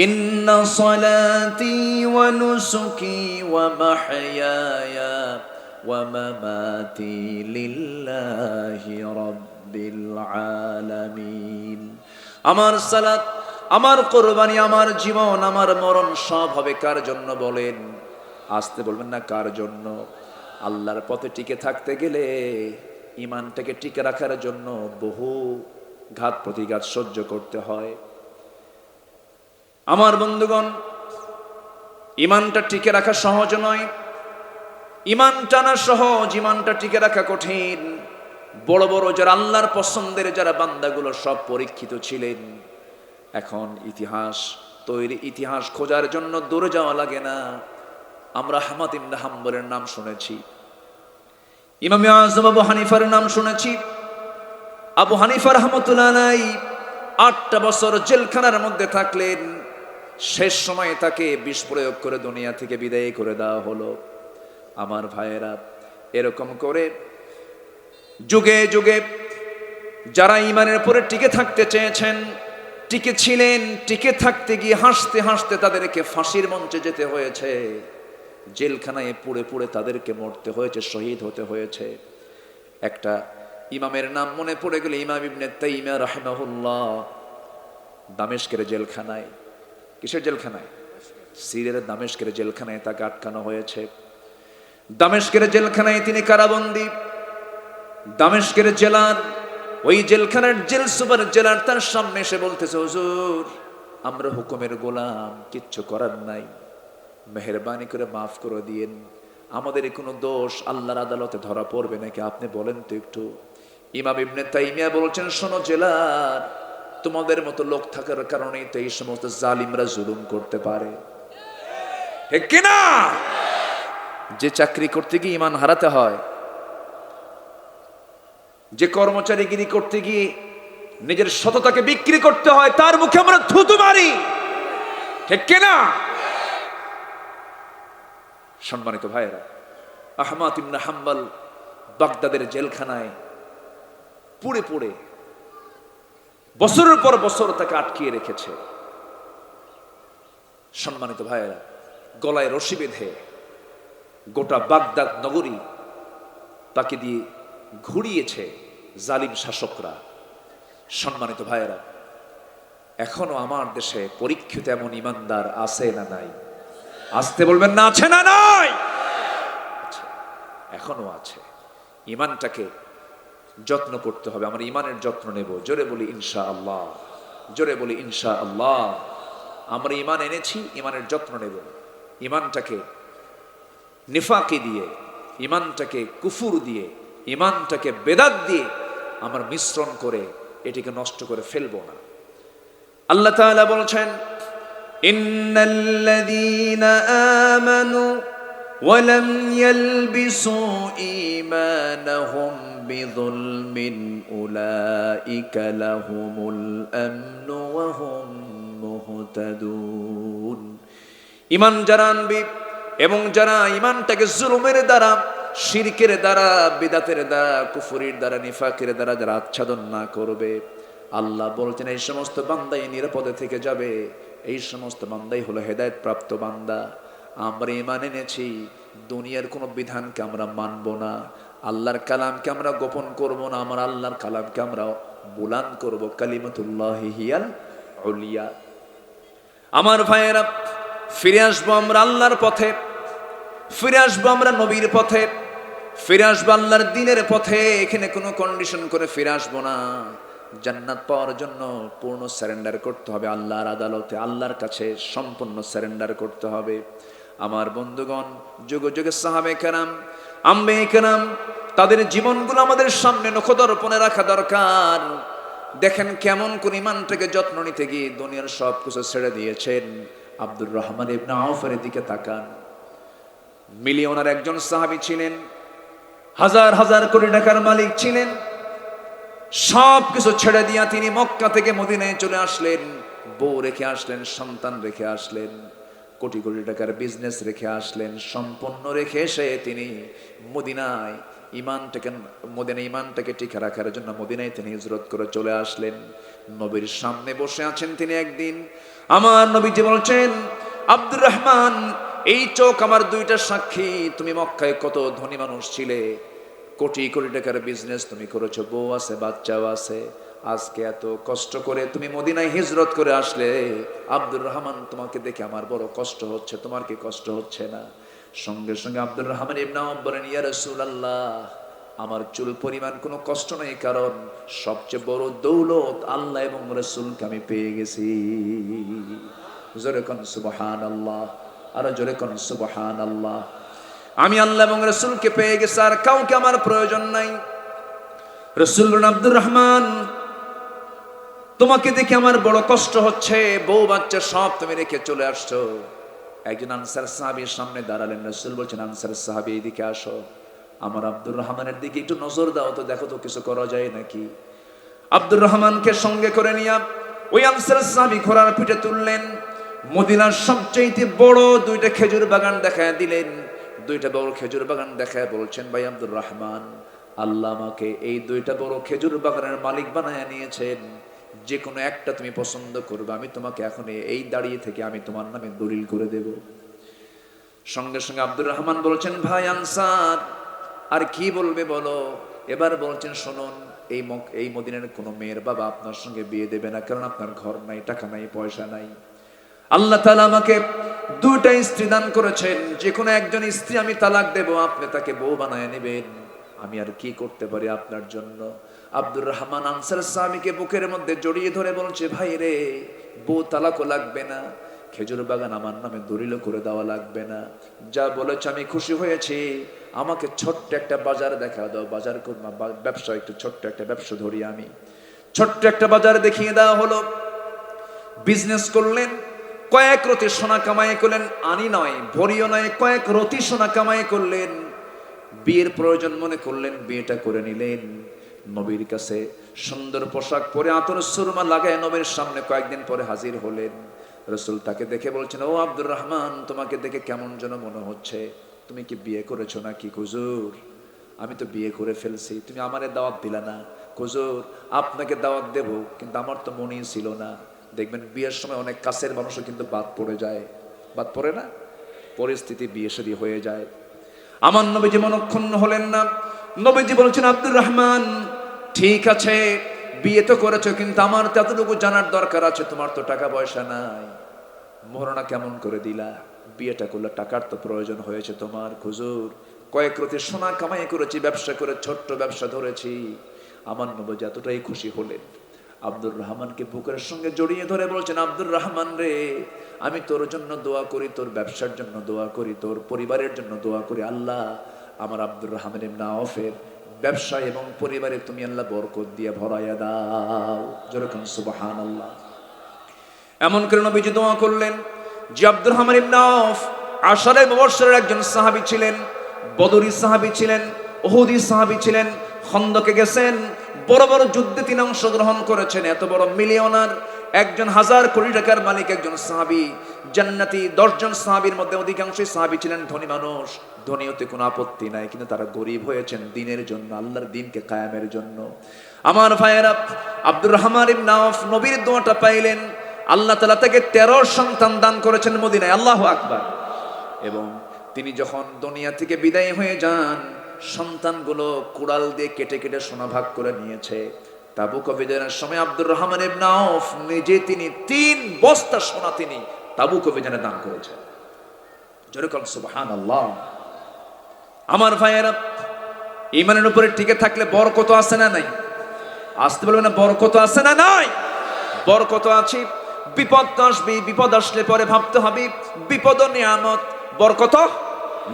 ইন্না সালাতি ওয়া নুসুকি ওয়া মাহইয়ায়া ওয়া মামাতি লিল্লাহি রাব্বিল আলামিন। আমার সালাত, আমার কুরবানি, আমার জীবন, আমার মরণ সব হবে কার জন্য বলেন? আসতে বলবেন না, কার জন্য? আল্লাহর পথে টিকে থাকতে গেলে ঈমানটাকে টিকে রাখার জন্য বহু ঘাত প্রতিঘাত সহ্য করতে হয়। আমার বন্ধুগণ, ঈমানটা টিকে রাখা সহজ নয়। ঈমান টানা সহজ, ঈমানটা টিকে রাখা কঠিন। বড় বড় যারা আল্লাহর পছন্দের যারা বান্দাগুলো সব পরীক্ষিত ছিলেন। এখন ইতিহাস তৈরি, ইতিহাস খোঁজার জন্য দূরে যাওয়া লাগে না। আমরা আহমদ ইবনে হাম্বলের নাম শুনেছি, ইমাম আযম আবু হানিফার নাম শুনেছি। আবু হানিফা রাহমাতুল্লাহ আলাইহি 8টা বছর জেলখানার মধ্যে থাকলেন। শেষ সময়ে তাকে বিষ প্রয়োগ করে দুনিয়া থেকে বিদায় করে দেওয়া হলো। আমার ভাইয়েরা, এরকম করে যুগে যুগে যারা ঈমানের উপরে টিকে থাকতে চেয়েছেন, টিকে ছিলেন, টিকে থাকতে গিয়ে হাসতে হাসতে তাদেরকে ফাঁসির মঞ্চে যেতে হয়েছে, জেলখানায় পুড়ে পুড়ে তাদেরকে মরতে হয়েছে, শহীদ হতে হয়েছে। একটা ইমামের নাম মনে পড়ে গেল, ইমাম ইবনে তাইমিয়া রাহিমাহুল্লাহ। দামেস্কের জেলখানায়, কিসের জেলখানায়? সিরিয়ার দামেস্কের জেলখানায় তাকে আটকানো হয়েছে। দামেস্কের জেলখানায় তিনি কারাবন্দী। দামেস্কের জেলার, ওই জেলখানার জেল সুপার জেলার তার সামনে এসে বলতেছে, হুজুর আমরা হুকুমের গোলাম, কিচ্ছু করার নাই, মেহেরবানি করে মাফ করে দিয়েন। আমাদের কোনো দোষ আল্লাহর আদালতে ধরা পড়বে নাকি, আপনি বলেন তো একটু। ইমাম ইবনে তাইমিয়া বলছেন, শোনো জেলার, তোমাদের মতো লোক থাকার কারণেই তো এই সমস্ত জালিমরা জুলুম করতে পারে, ঠিক কিনা? যে চাকরি করতে গিয়ে ঈমান হারাতে হয়, যে কর্মচারীগিরি করতে গিয়ে নিজের সততাকে বিক্রি করতে হয়, তার মুখে আমরা থুতু মারি, ঠিক কিনা? সম্মানিত ভাইয়েরা, আহমদ ইবনে হাম্বল বাগদাদের জেলখানায় পুড়ে পুড়ে বছরের পর বছর তাকে আটকিয়ে রেখেছে। সম্মানিত ভাইয়েরা, গলায় রশি বেঁধে গোটা বাগদাদ নগরী তাকে দিয়ে ঘুরিয়েছে জালিম শাসকরা। সম্মানিত ভাইয়েরা, এখনো আমার দেশে পরীক্ষিত এমন ইমানদার আছে না নাই? আসতে বলবেন না, আছে না নাই? এখনো আছে। ইমানটাকে যত্ন করতে হবে। আমরা ইমানের যত্ন নেব। জোরে বলি ইনশাআল্লাহ, জোরে বলি ইনশাআল্লাহ। আমরা ইমান এনেছি, ইমানের যত্ন নেব। ইমানটাকে নিফাকি দিয়ে, ইমানটাকে কুফুর দিয়ে, ইমানটাকে বেদাত দিয়ে আমরা মিশ্রণ করে এটিকে নষ্ট করে ফেলবো না। আল্লাহ তাআলা বলছেন, ইন্নাল্লাযীনা আমানু ওয়া লাম ইয়ালবিসু ঈমানাহুম বিযুলমিন উলাইকা লাহুমুল আমনু ওয়া হুম মুহতাদুন। ঈমান যারা আনবে এবং যারা ঈমানটাকে জুলুমের দ্বারা, শিরকের দ্বারা, বিদাতের দ্বারা, কুফরির দ্বারা, নিফাকের দ্বারা যারা আচ্ছাদন না করবে, আল্লাহ বলছেন এই সমস্ত বান্দাই নিরাপদে থেকে যাবে। এই সমস্ত বান্দাই হলো হেদায়েত প্রাপ্ত বান্দা। আমরা ঈমান এনেছি, দুনিয়ার কোনো বিধানকে আমরা মানব না, আল্লাহর কালামকে আমরা গোপন করব না, আমরা আল্লাহর কালামকে আমরা বুলান্দ করব। কালিমাতুল্লাহি হিয়াল উলিয়া। আমার ভাইয়েরা, ফিরে আসবো আমরা আল্লাহর পথে, ফিরে আসবো আমরা নবীর পথে, ফিরে আসবো আল্লাহর দ্বীনের পথে। এখানে কোনো কন্ডিশন করে ফিরে আসবো না। জান্নাত পাওয়ার জন্য পূর্ণ সারেন্ডার করতে হবে আল্লাহর আদালতে, আল্লাহর কাছে সম্পূর্ণ সারেন্ডার করতে হবে। আমার বন্ধুগণ, যুগে যুগে সাহাবে কেরাম, আম্বে কেরাম, তাদের জীবনগুলো আমাদের সামনে নখদর্পণে রাখা দরকার। দেখেন কেমন কোন ঈমানটাকে যত্ন নিতে গিয়ে দুনিয়ার সব কিছু ছেড়ে দিয়েছেন। আব্দুর রহমান ইবনে আওফের দিকে তাকান, মিলিয়নার একজন সাহাবী ছিলেন, হাজার হাজার কোটি টাকার মালিক ছিলেন। সব কিছু ছেড়ে দিয়া তিনি মক্কা থেকে মদিনায় চলে আসলেন। বউ রেখে আসলেন, সন্তান রেখে আসলেন, কোটি কোটি টাকার বিজনেস রেখে আসলেন। সম্পূর্ণ রেখে এসে তিনি মদিনায় ইমানটাকে টিকে রাখার জন্য মদিনায় তিনি হিজরত করে চলে আসলেন। নবীর সামনে বসে আছেন তিনি একদিন। আমার নবীজি বলছেন, আব্দুর রহমান, এই চোখ আমার দুইটা সাক্ষী, তুমি মক্কায় কত ধনী মানুষ ছিলে, কোটি কোটি টাকার বিজনেস তুমি করেছো, বউ আছে, বাচ্চাও আছে, আজকে এত কষ্ট করে তুমি মদিনায় হিজরত করে আসলে, আব্দুর রহমান তোমাকে দেখে আমার বড় কষ্ট হচ্ছে, তোমার কি কষ্ট হচ্ছে না? সঙ্গে সঙ্গে আব্দুর রহমান ইবনে আওফ বলেন, ইয়া রাসূলুল্লাহ, আমার চুল পরিমাণ কোনো কষ্ট নেই, কারণ সবচেয়ে বড় দৌলত আল্লাহ এবং রাসূলকে আমি পেয়ে গেছি। জোরে কোন সুবহানাল্লাহ, আর জোরে কোন সুবহানাল্লাহ। আমি আল্লাহ এবং রাসূলকে পেয়ে গেছি, আর কাউকে আমার প্রয়োজন নাই। রাসূল বলেন, আব্দুর রহমান, তোমাকে দেখে আমার বড় কষ্ট হচ্ছে, বউ বাচ্চা সব তুমি রেখে চলে আসছো। একজন আনসার সাহাবীর সামনে দাঁড়ালেন। রাসূল বলছেন, আনসার সাহাবী, এদিকে আসো, আমার আব্দুর রহমানের দিকে একটু নজর দাও তো, দেখো তো কিছু করা যায় নাকি। আব্দুর রহমানকে সঙ্গে করে নিয়ে ওই আনসার সাহাবী ঘোড়ার পিঠে তুললেন। মদিনার সবচেয়ে বড় দুইটা খেজুর বাগান দেখায় দিলেন। দুইটা বড় খেজুর বাগান দেখায় বলছেন, ভাই আব্দুর রহমান, আল্লাহ আমাকে এই দুইটা বড় খেজুর বাগানের মালিক বানায় নিয়েছেন, যে কোনো একটা তুমি পছন্দ করবে, আমি তোমাকে এখন এই দাঁড়িয়ে থেকে আমি তোমার নামে দলিল করে দেব। সঙ্গে সঙ্গে আব্দুর রহমান বলছেন, ভাই আনসার, আর কি বলবে বলো। এবার বলছেন, শুনুন, এই মদিনার কোনো মেয়ের বাবা আপনার সঙ্গে বিয়ে দেবে না, কারণ আপনার ঘর নাই, টাকা নাই, পয়সা নাই। আল্লাহ তাআলা আমাকে দুইটা স্ত্রী দান করেছেন, যে কোনো একজন স্ত্রী আমি তালাক দেব, আপনি তাকে বউ বানায় নেবেন, আমি আর কি করতে পারি আপনার জন্য। আব্দুর রহমান আনসার সাহাবীকে বুকের মধ্যে জড়িয়ে ধরে বলছে, ভাই রে, বউ তালাকও লাগবে না, খেজুর বাগান আমার নামে দলিল করে দেওয়া লাগবে না, যা বলেছ আমি খুশি হয়েছি, আমাকে ছোট্ট একটা বাজার দেখা দাও, বাজার করবো, ব্যবসা, একটু ছোট্ট একটা ব্যবসা ধরি আমি। ছোট্ট একটা বাজার দেখিয়ে দেওয়া হলো। বিজনেস করলেন, কয়েক রতি সোনা কামাই করলেন, আনি নয়, ভরিও নয়, কয়েক রতি সোনা কামাই করলেন। বিয়ের প্রয়োজন মনে করলেন, বিয়েটা করে নিলেন। নবীর কাছে সুন্দর পোশাক পরে আতর সুরমা লাগায় নবীর সামনে কয়েকদিন পরে হাজির হলেন। রাসূল তাকে দেখে বলছেন, ও আব্দুর রহমান, তোমাকে দেখে কেমন যেন মনে হচ্ছে, তুমি কি বিয়ে করেছো নাকি? হুজুর, আমি তো বিয়ে করে ফেলছি, তুমি আমারে দাওয়াত দিলা না। হুজুর, আপনাকে দাওয়াত দেব, কিন্তু আমার তো মনেই ছিল না। দেখবেন বিয়ের সময় অনেক কাছের মানুষও কিন্তু বাদ পড়ে যায়, বাদ পড়ে না, পরিস্থিতি বিয়ে শাদী হয়ে যায়। আমার নবীজি মনক্ষুণ্ণ হলেন না। নবীজি বলছেন, আব্দুর রহমান, ঠিক আছে, বিয়ে তো করেছো, কিন্তু আমার তো এতটুকু জানার দরকার আছে, তোমার তো টাকা পয়সা নাই, মোহরনা কেমন করে দিলা? বিয়েটা করলে টাকার তো প্রয়োজন হয়েছে তোমার। হুজুর, কয়েক রতি সোনা কামাই করেছি, ব্যবসা করে ছোট্ট ব্যবসা ধরেছি। আমার নবীজি এতটাই খুশি হলেন, আব্দুর রহমানকে বুকের সঙ্গে জড়িয়ে ধরে বলছেন, আব্দুর রহমান রে, আমি তোর জন্য দোয়া করি, তোর ব্যবসার জন্য দোয়া করি, তোর পরিবারের জন্য দোয়া করি, আল্লাহ আমার আব্দুর রহমান ইবনে আওফের ব্যবসা এবং পরিবারে তুমি আল্লাহ বরকত দিয়ে ভরাইয়া দাও। যেরকম সুবহানাল্লাহ। এমন করে নবীজি দোয়া করলেন যে আব্দুর রহমান ইবনে আওফ আশারে মুবাশশিরের একজন সাহাবী ছিলেন, বদরি সাহাবী ছিলেন, উহুদি সাহাবী ছিলেন, খন্দকে গেছেন, বড় বড় যুদ্ধে তিনি অংশগ্রহণ করেছেন, এত বড় মিলিয়নার, একজন হাজার কোটি টাকার মালিক একজন সাহাবী, জান্নাতি 10 জন সাহাবীর মধ্যে অধিকাংশই সাহাবী ছিলেন ধনী মানুষ। ধনী হতে কোনো আপত্তি নাই, কিন্তু তারা গরিব হয়েছেন দিনের জন্য, আল্লাহর দ্বীনকে কায়েমের জন্য। আমার ভাইয়েরা, আব্দুর রহমান ইবনে আওফ নবীর দোয়াটা পাইলেন, আল্লাহ তাআলা তাকে 13 সন্তান দান করেছেন মদিনায়। আল্লাহু আকবার। এবং তিনি যখন দুনিয়া থেকে বিদায় হয়ে যান, সন্তানগুলো কুড়াল দিয়ে কেটে কেটে সোনা ভাগ করে নিয়েছে। তাবুক অভিযানের সময় আব্দুর রহমান ইবনে আওফ নিজে তিনি 3 বস্তা সোনা তিনি তাবুক অভিযানে দান করেছেন। যেরকম সুবহানাল্লাহ। আমার ভাইয়েরা, ঈমানের উপরে টিকে থাকলে বরকত আছে না নাই? আসতে বলবেন না, বরকত আছে না নাই? বরকত আছে। বিপদ আসবে, বিপদ আসলে পরে ভাবতে হবে, বিপদ ও নিয়ামত, বরকত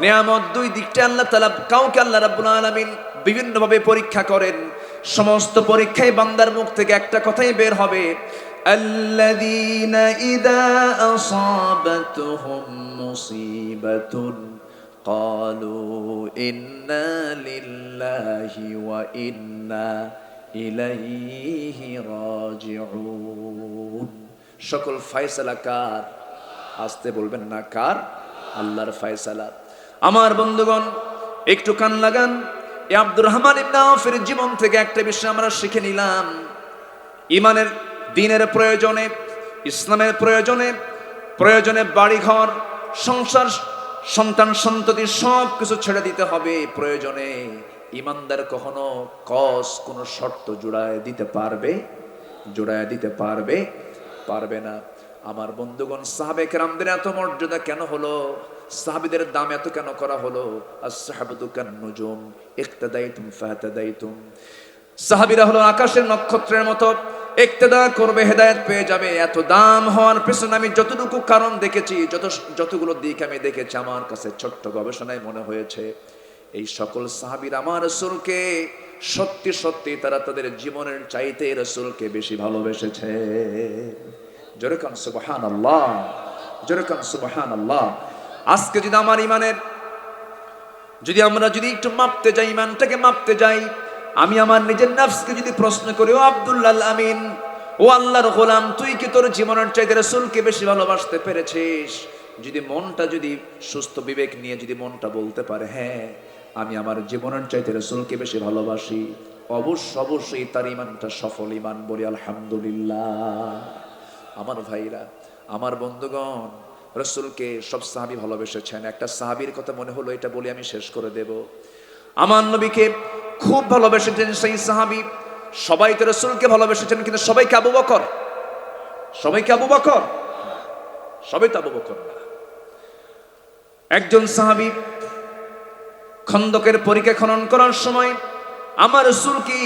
নিয়ামত, দুই দিকটা আল্লাহ তাআলা কাউকে আল্লাহ রাব্বুল আলামিন বিভিন্ন ভাবে পরীক্ষা করেন। সমস্ত পরীক্ষায় বান্দার মুখ থেকে একটা কথাই বের হবে, আল্লাযীনা ইযা আসাবাতুহুম মুসিবাতুন قالوا إنا لله وإنا إليه راجعون সকল ফয়সালা কার? আসতে বলবেন না, কার? আল্লাহর ফয়সালা। আমার বন্ধুগণ, একটু কান লাগান। এই আব্দুর রহমান ইবনে আওফের জীবন থেকে একটা বিষয় আমরা শিখে নিলাম। ইমানের, দ্বীনের প্রয়োজনে, ইসলামের প্রয়োজনে, প্রয়োজনে বাড়িঘর, সংসার, সন্তান সন্ততি সব কিছু ছেড়ে দিতে হবে। প্রয়োজনে ইমানদার কখনো কোনো শর্ত জোড়ায় দিতে পারবে? জোড়ায় দিতে পারবে? পারবে না। আমার বন্ধুগণ, সাহাবে কেরামদের এত মর্যাদা কেন হলো? সাহাবীদের দাম এত কেন করা হলো? as-sahabatu kan-nujum iqtadaytum fahtadaytum। সাহাবীরা হলো আকাশের নক্ষত্রের মতো, ইক্তেদা করবে, হেদায়েত পেয়ে যাবে। এত দাম হওয়ার পেছনে আমি যতটুকু কারণ দেখেছি, যতগুলো দিক আমি দেখেছি, আমার কাছে ছোট্ট গবেষণায় মনে হয়েছে এই সকল সাহাবীরা আমার রাসূলকে সত্যি সত্যি তারা তাদের জীবনের চাইতে রাসূলকে বেশি ভালোবেসেছে। জোরে কান সুবহানাল্লাহ, জোরে কান সুবহানাল্লাহ। আজকে যদি আমার ইমানের, আমরা যদি একটু মাপতে যাই, ইমানটাকে মাপতে যাই, আমি আমার নিজের নফসকে যদি প্রশ্ন করি, ও আব্দুল্লাহ আমিন, ও আল্লাহর গোলাম, তুই কি তোর জীবনের চাইতে রাসূলকে বেশি ভালোবাসতে পেরেছিস? যদি মনটা, যদি সুস্থ বিবেক নিয়ে যদি মনটা বলতে পারে, হ্যাঁ আমি আমার জীবনের চাইতে রাসূলকে বেশি ভালোবাসি, অবশ্যই তার ইমানটা সফল ইমান। বলি আলহামদুলিল্লাহ। আমার ভাইরা, আমার বন্ধুগণ, রাসূলকে সব সাহাবী ভালোবেসেছেন। একটা সাহাবীর কথা মনে হলো, এটা বলে আমি শেষ করে দেব। আমার নবীকে খুব ভালোবেসেছেন সেই সাহাবী। সবাই তো রাসূলকে ভালোবেসেছেন, কিন্তু সবাইকে আবু বকর? সবাইকে আবু বকর? সবাই তো আবু বকর না। একজন সাহাবী খন্দকের পরিখা খনন করার সময় আমার রাসূলকে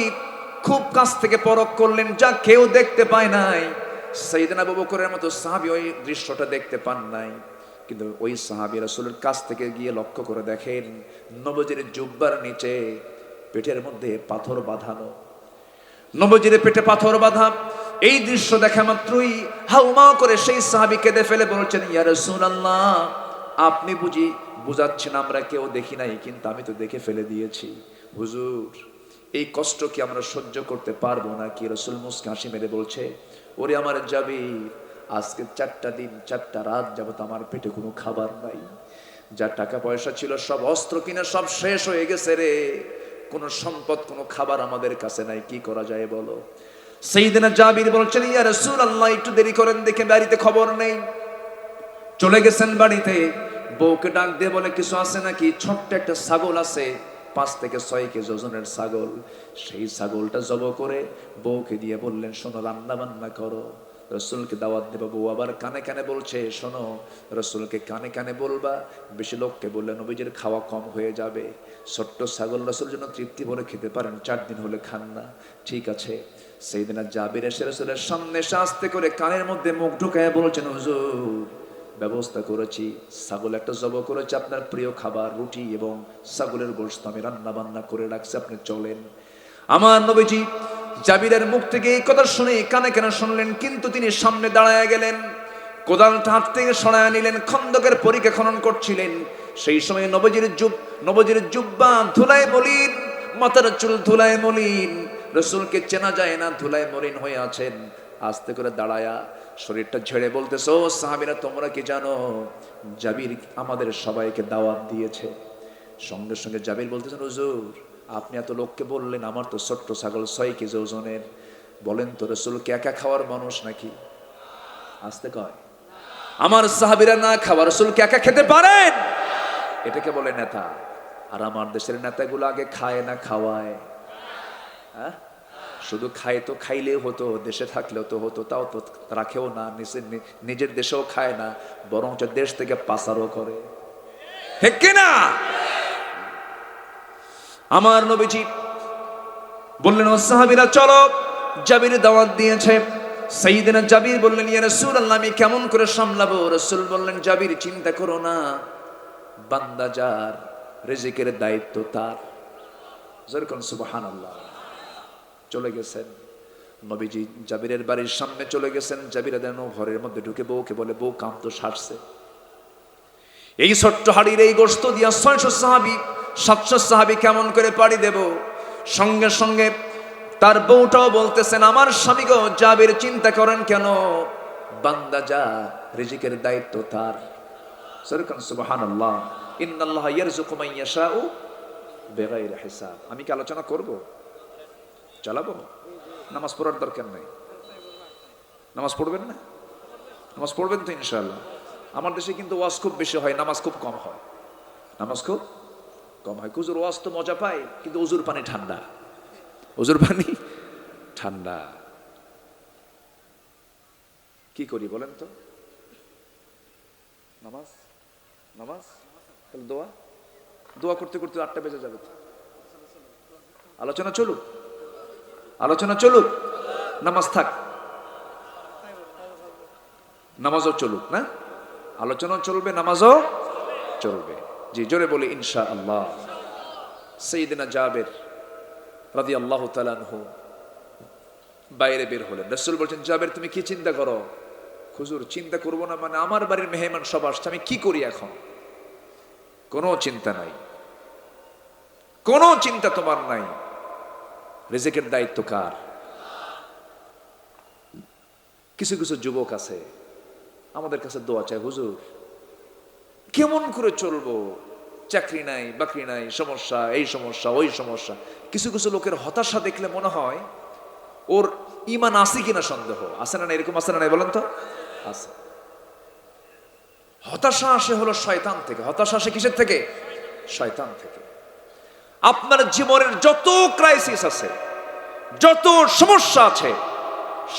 খুব কাছ থেকে পরখ করলেন, যা কেউ দেখতে পায় নাই। সাইয়েদনা আবু বকরের মতো সাহাবী ওই দৃশ্যটা দেখতে পান নাই। কিন্তু ওই সাহাবী রাসূলের কাছ থেকে গিয়ে লক্ষ্য করে দেখেন, নবীজির জুব্বার নিচে পেটের মধ্যে পাথর বাঁধানো, নবীজির পেটে পাথর বাঁধা। এই দৃশ্য দেখা মাত্রই হাউমাউ করে সেই সাহাবী কেঁদে ফেলে বলছেন, ইয়া রাসূলুল্লাহ, আপনি বুঝি বুঝাচ্ছেন আমরা কেউ দেখি নাই, কিন্তু আমি তো দেখে ফেলে দিয়েছি। হুজুর, এই কষ্ট কি আমরা সহ্য করতে পারবো না? কি? রাসূল মুস্কি হাসি মেরে বলছে, ওরে আমার জাবির, আজকে 4টা দিন 4টা রাত যাবত আমার পেটে কোনো খাবার নাই। যা টাকা পয়সা ছিল সব অস্ত্র কিনা সব শেষ হয়ে গেছে রে। কোনো সম্পদ, কোনো খাবার আমাদের কাছে নাই, কি করা যায় বলো? সাইয়েদনা জাবির বলছেন, ইয়া রাসূলুল্লাহ, একটু দেরি করেন, দেখে বাড়িতে খবর নেই। চলে গেছেন বাড়িতে, বউকে ডাক দিয়ে বলে, কিছু আছে নাকি? ছোট্ট একটা ছাগল আছে, 5 থেকে 6 কেজি ওজনের ছাগল। সেই ছাগলটা জবাই করে বউকে দিয়ে বললেন, শোনো, রান্না বান্না করো, রাসূলকে দাওয়াত দেব। বউ আবার কানে কানে বলছে, শোনো, রাসূলকে কানে কানে বলবা, বেশি লোককে বললে নবীজির খাওয়া কম হয়ে যাবে। ছোট্ট ছাগল রাসূল যেন তৃপ্তি ভরে খেতে পারেন, 4 দিন হলে খান না। ঠিক আছে। সাইয়েদনা জাবির এসে রাসূলের সামনে আস্তে করে কানের মধ্যে মুখ ঢুকায় বলছেন, হুজুর, ব্যবস্থা করেছি, ছাগল একটা জবাই করেছি, আপনার প্রিয় খাবার রুটি এবং ছাগলের গোশত আমি রান্না বান্না করে রাখছি, আপনি চলেন। আমার নবীজি জাবিরের মুখ থেকে এই কথা শুনে কানে কানে শুনলেন, কিন্তু তিনি সামনে দাঁড়ায় গেলেন, কোদালটা হাত থেকে সরায় নিলেন। খন্দকের পরিখা খনন করছিলেন। সেই সময় নবীজির জুব্বা ধুলায় মলিন, মাথার চুল ধুলায় মলিন, রাসূলকে চেনা যায় না, ধুলায় মলিন হয়ে আছেন। আস্তে করে দাঁড়ায়া শরীরটা ঝেড়ে বলতেছে, ও সাহাবীরা, তোমরা কি জানো জাবির আমাদের সবাইকে দাওয়াত দিয়েছে? সঙ্গে সঙ্গে জাবির বলতেছেন, হুজুর, আপনি এত লোককে বললেন, আমার তো ছোট্ট ছাগল 6 কেজি ওজনের, বলেন তো রাসূলকে একা খাওয়ার মানুষ নাকি? আস্তে কয়, আমার সাহাবীরা না খাওয়া রাসূলকে একা খেতে পারেন? এটাকে বলে নেতা। আর আমার দেশের নেতাগুলো আগে খায় না খাওয়ায়? হ্যাঁ, শুধু খায় তো খাইলেও হতো, দেশে থাকলেও তো হতো, তাও তো রাখেও না, নিজের দেশেও খায় না, বরঞ্চ দেশ থেকে পাচারও করে। ঠিক কিনা? আমার নবীজি বললেন, ও সাহাবীরা চলো, জাবির দাওয়াত দিয়েছে। সাইয়েদনা জাবির বললেন, ইয়া রাসূলুল্লাহ, আমি কেমন করে সামলাবো? রাসূল বললেন, জাবির, চিন্তা করো না, বান্দা যার, রিজিকের দায়িত্ব তার। যেরকম সুবহানাল্লাহ। চলে গেছেন নবীজি, জাবিরের বাড়ির সামনে চলে গেছেন। জাবির যেন ঘরের মধ্যে ঢুকে বউকে বলে, বউ, কাম তো সারছে, এই ছোট্ট হাড়ির এই গোশত দিয়া 600 সাহাবী 700 সাহাবী কেমন করে পাড়ি দেব। সঙ্গে সঙ্গে তার বউটাও বলতেছেন, আমার স্বামী গো জাবির চিন্তা করেন কেন, বান্দা যা, রিজিকের দায়িত্ব তার। সুবহানাল্লাহ। ইন্নাল্লাহা ইয়ারযুকু মান ইয়াশাউ বিগাইরি হিসাব। আমি কি আলোচনা করব? চালাবো? নামাজ পড়ার দরকার নেই। নামাজ পড়বেন না? নামাজ পড়বেন তো ইনশাআল্লাহ। আমার দেশে কিন্তু ওয়াজ খুব বেশি হয়, নামাজ খুব কম হয়। নামাজ খুব কম হয়। হুজুর ওয়াজ তো মজা পায়, কিন্তু উজুর পানি ঠান্ডা। উজুর পানি ঠান্ডা। কি করি বলেন তো? নামাজ নামাজ তাহলে দোয়া, দোয়া করতে করতে 8টা বেজে যাবে। আলোচনা চলুক, আলোচনা চলুক, নামাজ থাক, নামাজও চলুক না? আলোচনা চলবে, নামাজও চলবে। জি, জোরে বলি ইনশাআল্লাহ। সাইয়েদনা জাবের রাদিয়াল্লাহু তাআলা আনহু বাইরে বের হলেন। রাসূল বলছেন, জাবের তুমি কি চিন্তা করো? হুজুর চিন্তা করব না মানে আমার বাড়ির মেহমান সব আসছে, আমি কি করি এখন? কোনো চিন্তা নাই, কোনো চিন্তা তোমার নাই। রিজিকের দায়িত্ব কার? কিছু কিছু যুবক আছে আমাদের কাছে দোয়া চায়, হুজুর কেমন করে চলবো, চাকরি নাই, বাকরি নাই, সমস্যা, এই সমস্যা, ওই সমস্যা। কিছু কিছু লোকের হতাশা দেখলে মনে হয় ওর ঈমান আছে কিনা সন্দেহ। আছে না? এরকম আছে না? বলেন তো। আছে। হতাশা আসে হলো শয়তান থেকে। হতাশা আসে কিসের থেকে? শয়তান থেকে। আপনার জীবনের যত ক্রাইসিস আছে, যত সমস্যা আছে,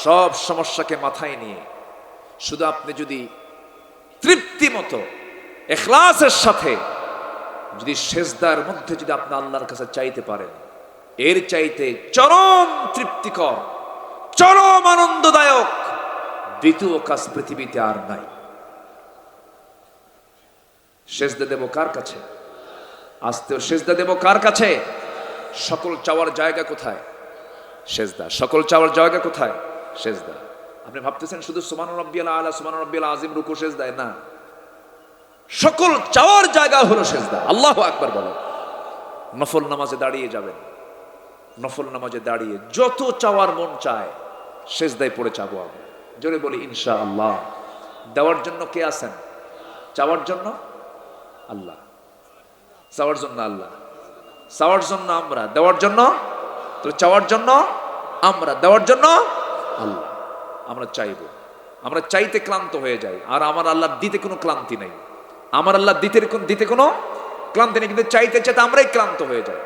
সব সমস্যাকে মাথায় নিয়ে শুধু আপনি যদি তৃপ্তি মতো ইখলাসের সাথে যদি সেজদার মধ্যে যদি আপনি আল্লাহর কাছে চাইতে পারেন, এর চাইতে চরম তৃপ্তিকর, চরম আনন্দদায়ক দ্বিতীয় কাজ পৃথিবীতে আর নাই। সেজদা দেব কার কাছে? আস্তেও সেজদা দেব কার কাছে? সকল চাওয়ার জায়গা কোথায়? সেজদা। সকল চাওয়ার জায়গা কোথায়? সেজদা। আপনি ভাবতেছেন শুধু সুবহান রাব্বিয়াল আলা, সুবহান রাব্বিয়াল আযীম রুকু সেজদায় না, সকল চাওয়ার জায়গা হলো সেজদা। আল্লাহু আকবার বলো। নফল নামাজে দাঁড়িয়ে যাবেন, নফল নামাজে দাঁড়িয়ে যত চাওয়ার মন চায় সেজদায় পড়ে চাবো আমি। জোরে বলি ইনশাআল্লাহ। দেওয়ার জন্য কে আছেন? চাওয়ার জন্য আল্লাহ। চাওয়ার জন্য আল্লাহ, চাওয়ার জন্য আমরা, দেওয়ার জন্য তো, চাওয়ার জন্য আমরা, দেওয়ার জন্য আল্লাহ। আমরা চাইবো, আমরা চাইতে ক্লান্ত হয়ে যাই, আর আমার আল্লাহ দিতে কোনো ক্লান্তি নেই। আমার আল্লাহ দিতে কোনো ক্লান্তি নেই, কিন্তু চাইতে চাইতে আমরাই ক্লান্ত হয়ে যাই।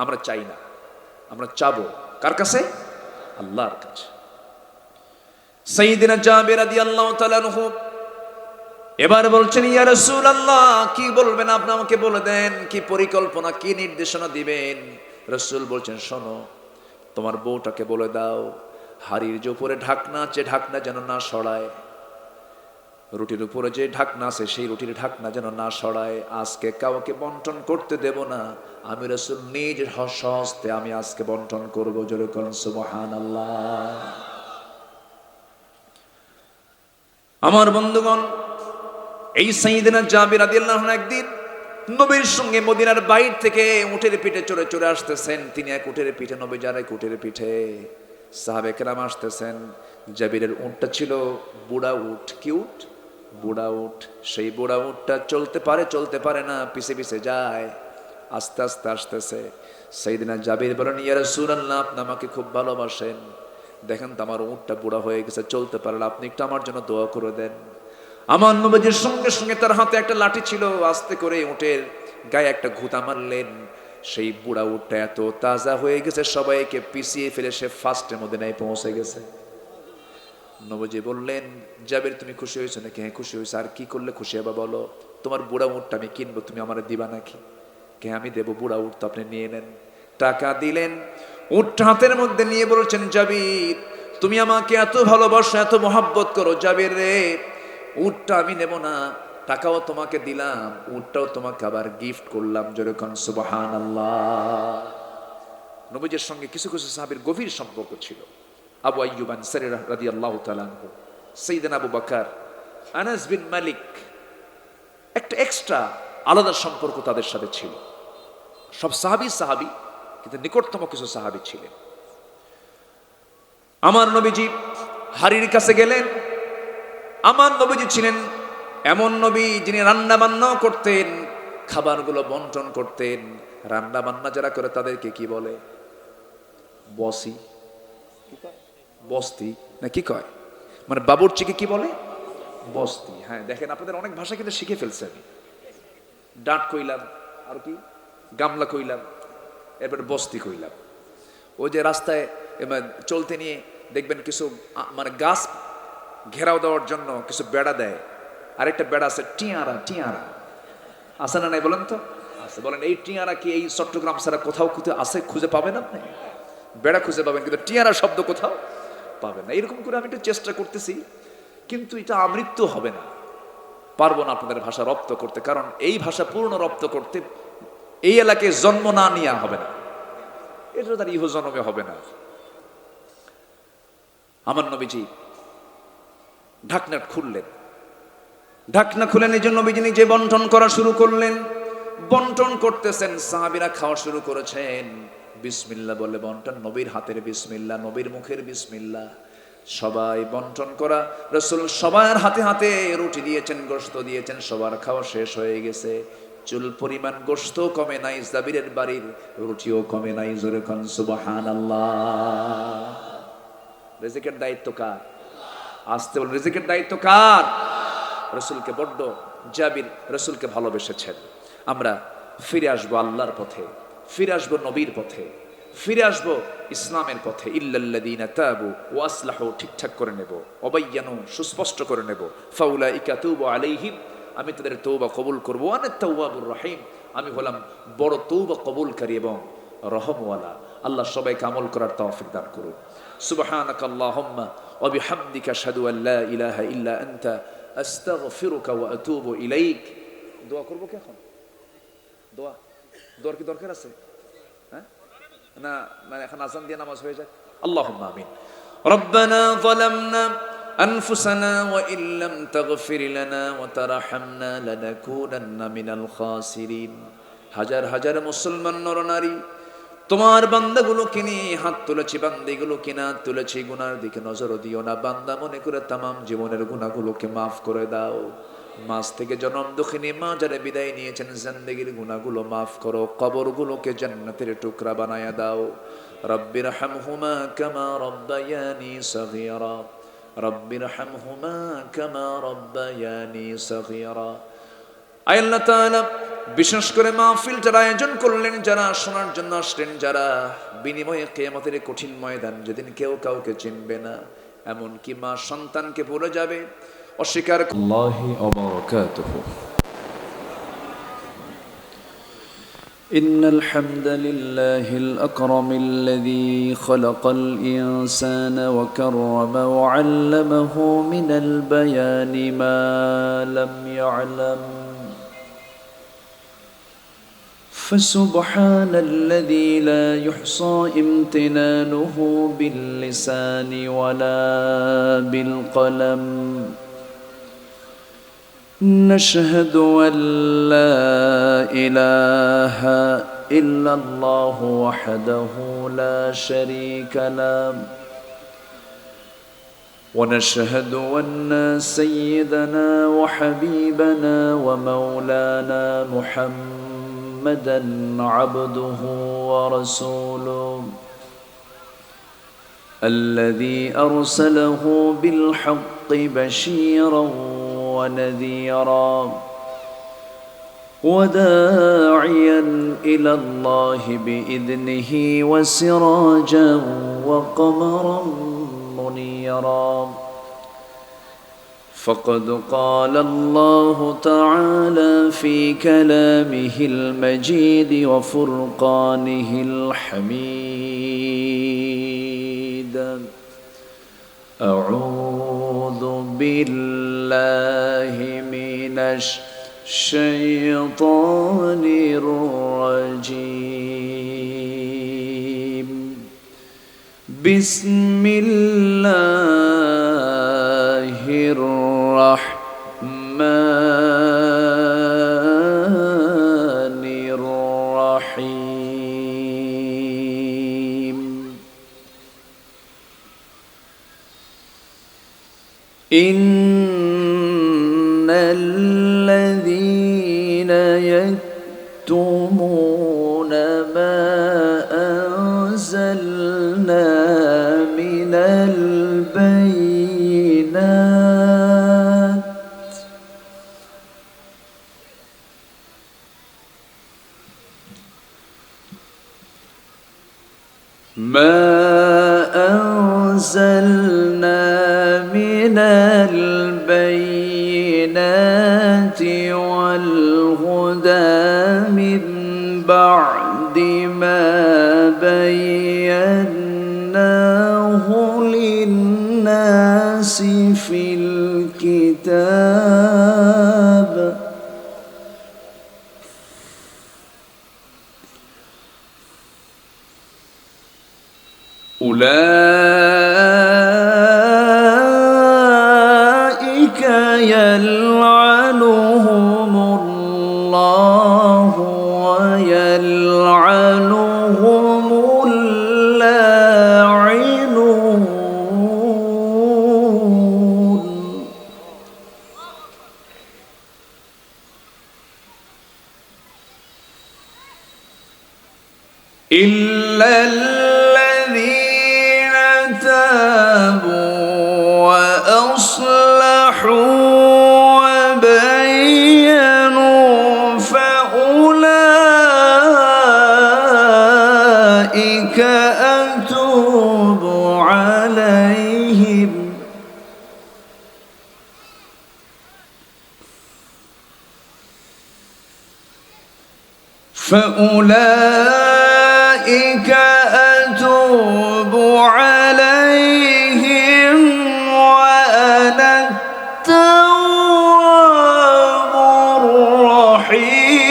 আমরা চাই না, আমরা চাবো কার কাছে? আল্লাহর কাছে। সাইয়্যিদিনা জাবের রাদিয়াল্লাহু তাআলা আনহু এবার বলছেন, ইয়া রাসূলুল্লাহ কি বলবেন আপনি, আমাকে বলে দেন, কি পরিকল্পনা, কি নির্দেশনা দিবেন? রাসূল বলছেন, শোনো, তোমার বউটাকে বলে দাও হাড়ির যে উপরে ঢাকনা আছে, ঢাকনা যেন না সরায়। রুটির উপরে যে ঢাকনা আছে, সেই রুটির ঢাকনা যেন না সরায়। আজকে কাউকে বন্টন করতে দেব না, আমি রাসূল নিজ হস্তে আমি আজকে বন্টন করব। জোরে বলুন সুবহানাল্লাহ। আমার বন্ধুগণ, এই সাইয়্যিদিনা জাবির রাদিয়াল্লাহু আনহু একদিন নবীর সঙ্গে মদিনার বাইর থেকে উটের পিঠে চড়ে চড়ে আসতেছেন। তিনি এক উটের পিঠে, নবী যার এক উটের পিঠে, সাহাবে কেরাম আসতেছেন। জাবিরের উটটা ছিল বুড়া উট। কি উট? বুড়া উট। সেই বুড়া উটটা চলতে পারে না, পিছে পিছে যায়, আস্তে আস্তে আসতেছে। সাইয়্যিদিনা জাবির বলেন, ইয়া রাসূলুল্লাহ আপনি আমাকে খুব ভালোবাসেন, দেখেন তো আমার উটটা বুড়া হয়ে গেছে, চলতে পারে না, আপনি একটু আমার জন্য দোয়া করে দেন। আমার নবীজির সঙ্গে সঙ্গে তার হাতে একটা লাঠি ছিল, আস্তে করে উটের গায়ে একটা ঘুতা মারলেন। সেই বুড়া উটটা এত তাজা হয়ে গেছে, সবাইকে পিছিয়ে ফেলে সে ফার্স্টে মদিনায় পৌঁছে গেছে। নবীজি বললেন, জাবির তুমি খুশি হয়েছো নাকি? হ্যাঁ খুশি হয়েছে। আর কি করলে খুশি হবে বলো? তোমার বুড়া উটটা আমি কিনবো, তুমি আমার দিবা নাকি? কে? আমি দেবো। বুড়া উট তো আপনি নিয়ে নেন। টাকা দিলেন, উটটা হাতের মধ্যে নিয়ে বলছেন, জাবির তুমি আমাকে এত ভালোবাসো, এত মহব্বত করো, জাবির রে উটটা আমি নেব না, টাকাও তোমাকে দিলাম, উটটাও তোমাকে আবার গিফট করলাম। যেরকম সুবহানাল্লাহ। নবীজির সঙ্গে কিছু কিছু সাহাবীর গভীর সম্পর্ক ছিল। আবু আইয়ুব আনসারী রাদিয়াল্লাহু তাআলা আনহু, সাইয়্যিদনা আবু বকর, আনাস বিন মালিক একটা এক্সট্রা আলাদা সম্পর্ক তাদের সাথে ছিল। সব সাহাবি, কিন্তু নিকটতম কিছু সাহাবি ছিলেন। আমার নবীজি হাড়ির কাছে গেলেন। আমার নবীজি ছিলেন এমন নবী যিনি রান্না বান্নাও করতেন, খাবারগুলো বন্টন করতেন। রান্না বান্না যারা করে তাদেরকে কি বলে? বস্তি না কি কয়? মানে বাবুর্চিকে কি বলে? বস্তি। হ্যাঁ, দেখেন আপনাদের অনেক ভাষা কিন্তু শিখে ফেলছে আমি। ডাঁট কইলাম, আর কি গামলা কইলাম, এরপরে বস্তি কইলাম। ওই যে রাস্তায় চলতে নিয়ে দেখবেন কিছু মানে গাছ ঘেরাও দেওয়ার জন্য কিছু বেড়া দেয়। আরেকটা বেড়া আছে টিয়ারা আছে না নাই বলেন তো? আছে। বলেন এই টিয়ারা কি এই চট্টগ্রাম ছাড়া কোথাও আছে? খুঁজে পাবেন আপনি? বেড়া খুঁজে পাবেন, কিন্তু টিয়ারা শব্দ কোথাও পাবেন না। এরকম করে আমি একটু চেষ্টা করতেছি, কিন্তু এটা আমৃত্যু হবে না। পারবো না আপনাদের ভাষা রপ্ত করতে, কারণ এই ভাষা পূর্ণ রপ্ত করতে এই এলাকায় জন্ম না নেওয়া হবে না, এটা তার ইহ জন্মে হবে না। আমার নবীজি ঢাকনা খুললেন, এই জন্য নবীজি নিজে বন্টন করা শুরু করলেন। বন্টন করতেছেন, সাহাবীরা খাওয়া শুরু করেছেন। বিসমিল্লাহ বলে বন্টন, নবীর হাতের বিসমিল্লাহ, নবীর মুখের বিসমিল্লাহ, সবাই বন্টন করা। রাসূল সবার হাতে হাতে রুটি দিয়েছেন, গোশত দিয়েছেন। সবার খাওয়া শেষ হয়ে গেছে। চুল পরিমাণ গোশত কমে নাই, জাবিরের বাড়ির রুটিও কমে নাই। জোরে কোন সুবহানাল্লাহ। রিজিকের দায়িত্ব কার? আসতে বল, রিজিকের দায়িত্ব কার? রাসূলকে বড্ড জাবির রাসূলকে ভালোবেসেছেন। আমরা ফিরে আসবো আল্লাহর পথে, ফিরে আসবো নবীর পথে, ফিরে আসবো ইসলামের পথে। ইল্লাল্লাযীনা তাবু ওয়া আসলাহু, ঠিকঠাক করে নেব। ওয়াবায়্যানু, সুস্পষ্ট করে নেব। ফাউলাইকা তুবু আলাইহিম, আমি তাদের তওবা কবুল করব। আনা তাওয়াবুর রহিম, আমি হলাম বড় তওবা কবুলকারী এবং রহমওয়ালা। আল্লাহ সবাইকে আমল করার তৌফিক দান করুন। সুবহানাকাল্লাহুম্মা ওয়া বিহামদিকা আশহাদু আল লা ইলাহা ইল্লা আনতা আস্তাগফিরুকা ওয়া আতুবু ইলাইক। দোয়া করব কি এখন? দোয়ার কি দরকার আছে? হ্যাঁ না, মানে এখন আযান দিয়ে নামাজ হয়ে যায়। আল্লাহুম্মা আমিন। রব্বানা যালামনা আনফুসানা ওয়া ইল্লাম তাগফির লানা ওয়া তারহামনা লানাকুনান্না মিনাল খাসিরিন। হাজার হাজার মুসলমান নরনারী তোমার বান্দাগুলোকে নিয়ে হাত তুলেছি, বান্দিগুলোকে না তুলেছি। গুনার দিকে নজর দিও না, বান্দা মনে করে তামাম জীবনের গুনাহগুলোকে মাফ করে দাও। মাছ থেকে জনম দুঃখিনী মা যারা বিদায় নিয়েছেন, জিন্দেগীর গুনাহগুলো মাফ করো। কবরগুলোকে জান্নাতের টুকরা বানায়া দাও। রব্বির হামহুমা কামা রব্বায়ানি সগীরা, রব্বির হামহুমা কামা রব্বায়ানি সগীরা। আয় আল্লাহ তাআলা, বিশেষ করে মাহফিল যারা আয়োজন করলেন, যারা শোনার জন্য আসলেন, যারা বিনিময়ে কিয়ামতের কঠিন ময়দান যেদিন কেউ কাউকে চিনবে না, এমনকি মা সন্তানকে ভুলে যাবে, অস্বীকার। আল্লাহি ওয়া বারাকাতুহু। إن الحمد لله الأكرم الذي خلق الإنسان وكرم وعلمه من البيان ما لم يعلم. فسبحان الذي لا يحصى امتنانه باللسان ولا بالقلم. نشهد أن لا إله إلا الله وحده لا شريك له، ونشهد أن سيدنا وحبيبنا ومولانا محمدا عبده ورسوله الذي أرسله بالحق بشيرا ونذيرا وداعيا إلى الله بإذنه وسراجا وقمرا منيرا. فقد قال الله تعالى في كلامه المجيد وفرقانه الحميد: أعوذ بالله من الشيطان الرجيم. بسم الله الرحمن ما أنزلنا من البينات والهدى من بعد ما بيناه للناس في الكتاب أولئك يلعنهم الله ويلعنهم اللاعنون إلا الذين تابوا وأصلحوا وبينوا فأولئك أتوب عليهم أتوب عليهم وأنا التواب الرحيم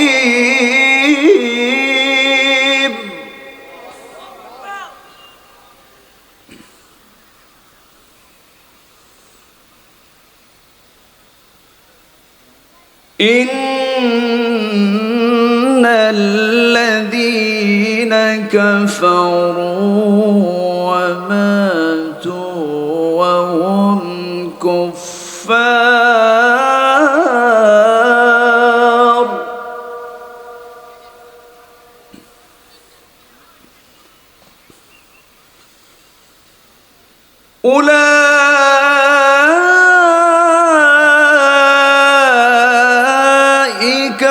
إن الذين كفروا وماتوا وهم كفار أولئك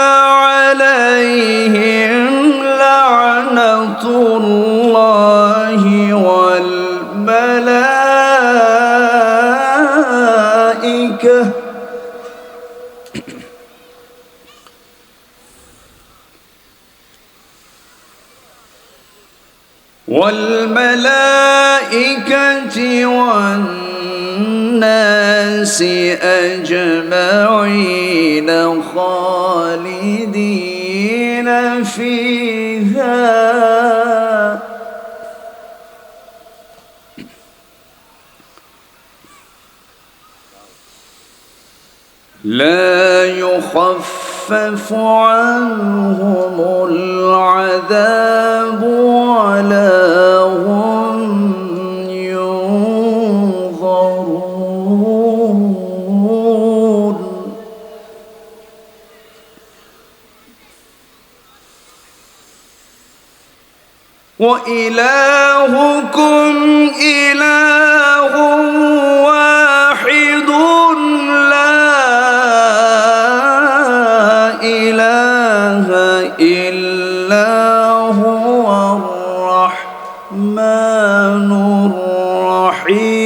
عليهم لعنة الله والملائكة والناس أجمعين خالدين فيها لا يخفف عنهم العذاب ولا هم ينظرون وإلهكم إله واحد لا إله إلا هو الرحمن الرحيم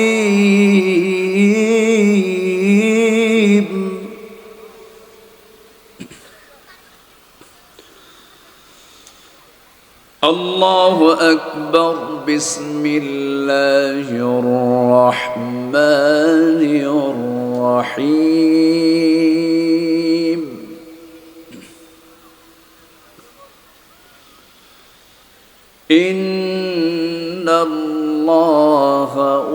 الله أكبر بسم الله الرحمن الرحيم إن الله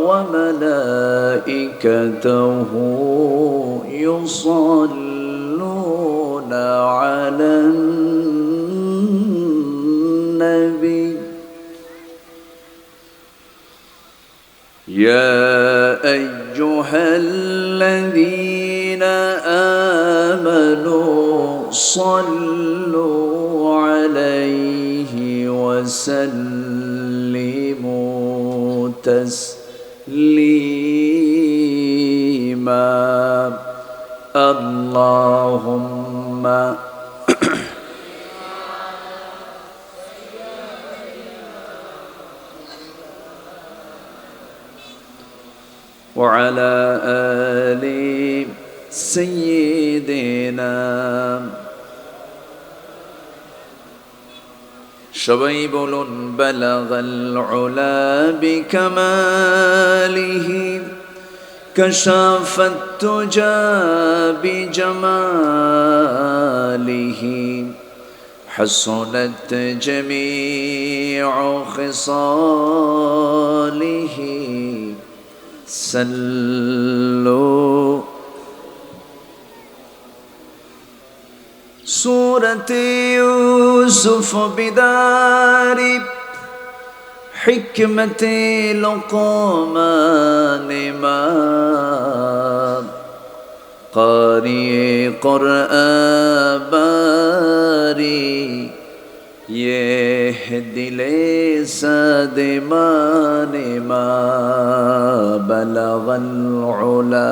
وملائكته يصلون على النبي يا أيها الذين آمنوا صلوا عليه وسلموا تسليما اللهم وعلى آل سيدنا সবাই বলুন বালাগাল উলা বিকামালিহি কাশাফাত তুজা বিজামালিহি হাসনাত জামিউ খিসালিহি সাল্লু سورة يوسف بدار حكمة لقمان ما قارئ قرآن باري يهدي لساد مان ما بلغ العلا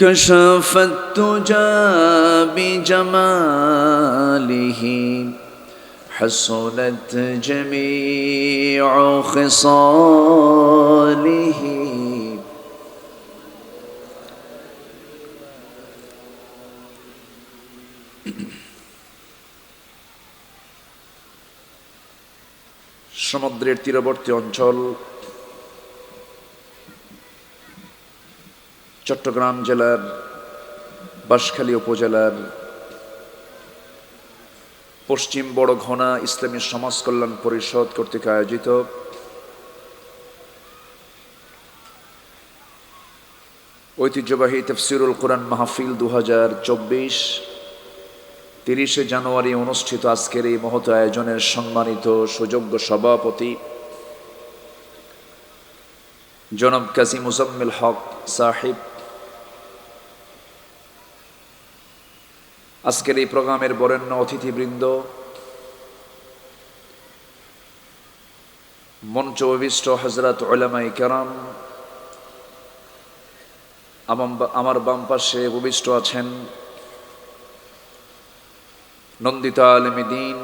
كشف التجى بجماله حسنت جميع خصاله সমুদ্রের তীরবর্তী অঞ্চল চট্টগ্রাম জেলার বাঁশখালী উপজেলার পশ্চিম বড়ঘোনা ইসলামী সমাজ কল্যাণ পরিষদ কর্তৃক আয়োজিত ঐতিহ্যবাহী তাফসীরুল কোরআন মাহফিল 2024 30শে জানুয়ারি অনুষ্ঠিত আজকের এই মহৎ আয়োজনের সম্মানিত সুযোগ্য সভাপতি জনাব কাজী মুজাম্মিল হক সাহেব, আজকের এই প্রোগ্রামের বরেণ্য অতিথিবৃন্দ, মঞ্চ উপবিষ্ট হযরত উলামায়ে কেরাম, আমার বাম পাশে উপবিষ্ট আছেন নন্দিত আলেমে দ্বীন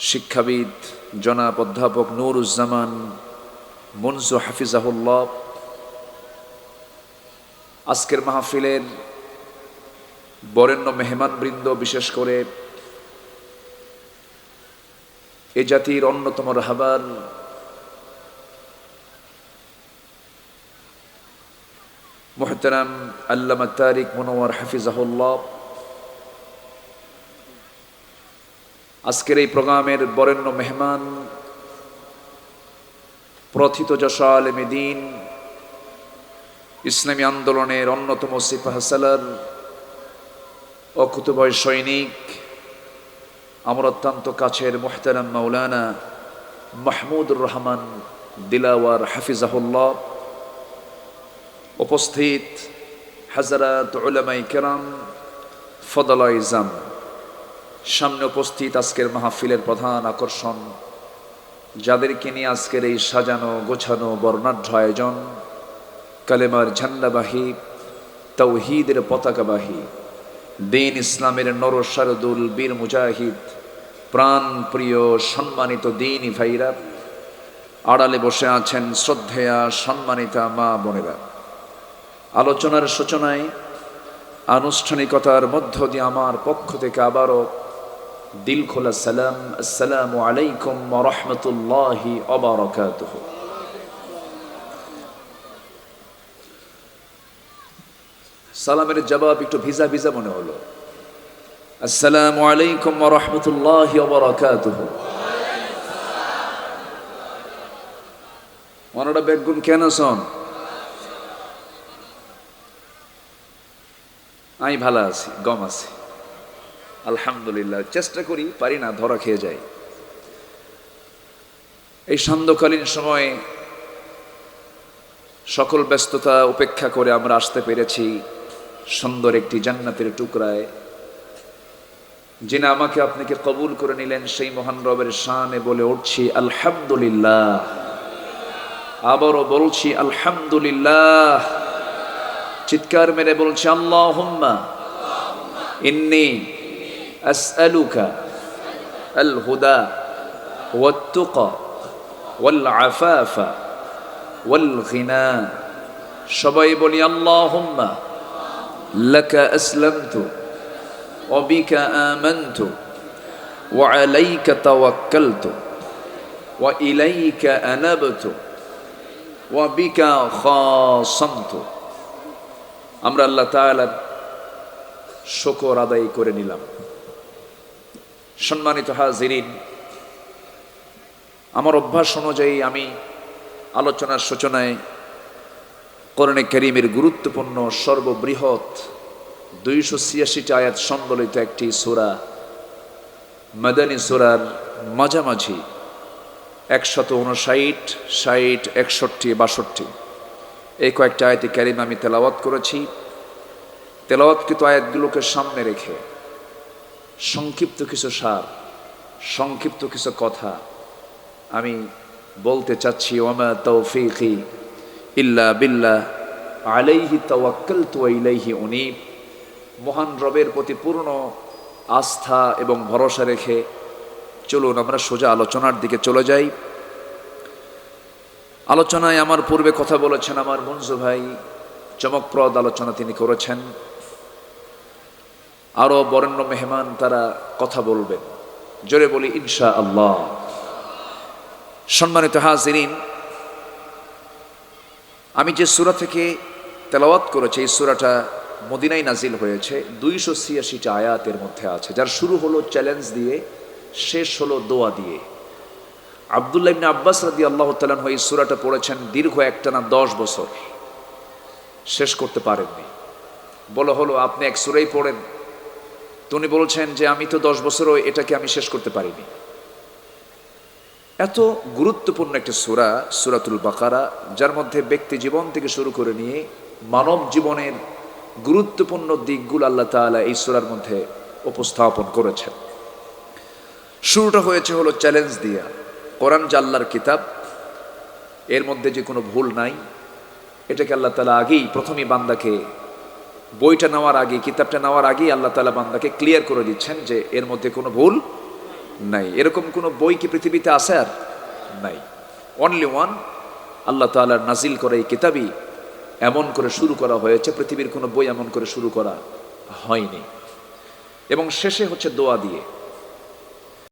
শিক্ষাবিদ জনাব অধ্যাপক নুরুজ্জামান মুনজু হাফিজাহুল্লাহ। আজকের মাহফিলের বরেণ্য মেহমানবৃন্দ, বিশেষ করে এ জাতির অন্যতম রাহবার মুহতারাম আল্লামা তারিক মুনওয়ার হাফিজাহুল্লাহ, আজকের এই প্রোগ্রামের বরেণ্য মেহমান প্রথিতযশা আলেমে দ্বীন, ইসলামী আন্দোলনের অন্যতম সিপাহসালার অকুতুবয় সৈনিক, আমার অত্যন্ত কাছের মুহতারাম মাওলানা মাহমুদুর রহমান দিলাওয়ার হাফিজাহুল্লাহ, উপস্থিত হযরত উলামায়ে কেরাম, ফদলায়ে ইজাম, সামনে উপস্থিত আজকের মাহফিলের প্রধান আকর্ষণ, যাদেরকে নিয়ে আজকের এই সাজানো গোছানো বর্ণাঢ্য আয়োজন, কালেমার ঝান্ডাবাহী, তাওহীদের পতাকাবাহী, দ্বীন ইসলামের নরসারদুল বীর মুজাহিদ, প্রাণ প্রিয় সম্মানিত দ্বীনি ভাইরা, আড়ালে বসে আছেন শ্রদ্ধেয়া সম্মানিতা মা বোনেরা। আলোচনার সূচনায় আনুষ্ঠানিকতার মধ্য দিয়ে আমার পক্ষ থেকে আবারও দিল খোলা সালাম, আসসালামু আলাইকুম ওয়া রাহমাতুল্লাহি ওয়া বারাকাতুহু। সালামের জবাব একটু ভিজা ভিজা মনে হলো। আসসালামু আলাইকুম ওয়া রাহমাতুল্লাহি ওয়া বারাকাতুহু। ওনারা বেগুন কেন শোন? আমি ভালো আছি, গম আছি, আলহামদুলিল্লাহ। চেষ্টা করি, পারি না, ধরা খেয়ে যাই। এই সান্ধ্যকালীন সময়ে সকল ব্যস্ততা উপেক্ষা করে আমরা আসতে পেরেছি সুন্দর একটি জান্নাতের টুকরায়। যিনি আমাকে আপনাকে কবুল করে নিলেন, সেই মহান রবের শানে বলে উঠছি আলহামদুলিল্লাহ। আবারও বলছি আলহামদুলিল্লাহ। চিৎকার মেরে বলছি আল্লাহুম্মা ইন্নী আসআলুকা আল হুদা ওয়াত তুকা ওয়াল আফাফা ওয়াল গিনা। সবাই বলি আল্লাহুম্মা লাকা আসলামতু ওয়া বিকা আমানতু ওয়া আলাইকা তাওয়াক্কালতু ওয়া ইলাইকা আনাবতু ওয়া বিকা খাসামতু। আমরা আল্লাহ তাআলার শুকর আদায় করে নিলাম। সম্মানিত হাজিরিন, আমার অভ্যাস অনুযায়ী আমি আলোচনার সূচনায় কোরআনে কারীমের গুরুত্বপূর্ণ সর্ববৃহৎ 286টি আয়াত সম্বলিত একটি সূরা, মাদানী সূরার মাঝামাঝি 159, 60, 61, 62 এই কয়েকটা আয়াতে কারীম আমি তেলাওয়াত করেছি। তেলাওয়াতকৃত আয়াতগুলোকে সামনে রেখে সংক্ষিপ্ত কিছু সার, সংক্ষিপ্ত কিছু কথা আমি বলতে চাচ্ছি। ওয়ামা তাওফীকি ইল্লা বিল্লাহ আলাইহি তাওয়াক্কালতু ওয়া ইলাইহি উনীব। মহান রবের প্রতি পূর্ণ আস্থা এবং ভরসা রেখে চলুন আমরা সোজা আলোচনার দিকে চলে যাই। আলোচনায় আমার পূর্বে কথা বলেছেন আমার মঞ্জু ভাই, চমকপ্রদ আলোচনা তিনি করেছেন। আরো বরেণ্য মেহমান তারা কথা বলবেন, জোরে বলি ইনশাআল্লাহ। সম্মানিত হাজিরিন, আমি যে সূরা থেকে তেলাওয়াত করেছি এই সূরাটা মদিনায় নাজিল হয়েছে, 286টা আয়াতের মধ্যে আছে, যার শুরু হলো চ্যালেঞ্জ দিয়ে, শেষ হলো দোয়া দিয়ে। আব্দুল্লাহ ইবনে আব্বাস রাদিয়াল্লাহু তাআলা এই সূরাটা পড়েছেন দীর্ঘ একটানা 10 বছর, শেষ করতে পারেননি। বলা হলো আপনি এক সূরাই পড়েন, তিনি বলছেন যে আমি তো 10 বছরও এটাকে আমি শেষ করতে পারিনি। এত গুরুত্বপূর্ণ একটা সূরা, সূরাতুল বাকারা, যার মধ্যে ব্যক্তি জীবন থেকে শুরু করে নিয়ে মানব জীবনের গুরুত্বপূর্ণ দিকগুলো আল্লাহ তাআলা এই সূরার মধ্যে উপস্থাপন করেছেন। শুরুটা হয়েছে হলো চ্যালেঞ্জ দিয়া। কোরআন যে আল্লাহর কিতাব, এর মধ্যে যে কোনো ভুল নাই, এটাকে আল্লাহ তাআলা আগেই প্রথমেই বান্দাকে, বইটা নেওয়ার আগে, কিতাবটা নেওয়ার আগেই আল্লাহ তাআলা বান্দাকে ক্লিয়ার করে দিচ্ছেন যে এর মধ্যে কোনো ভুল নাই। এরকম কোনো বই কি পৃথিবীতে আছে? আর নাই। অনলি ওয়ান আল্লাহ তাআলার নাজিল করা এই কিতাবই এমন করে শুরু করা হয়েছে, পৃথিবীর কোনো বই এমন করে শুরু করা হয়নি। এবং শেষে হচ্ছে দোয়া দিয়ে।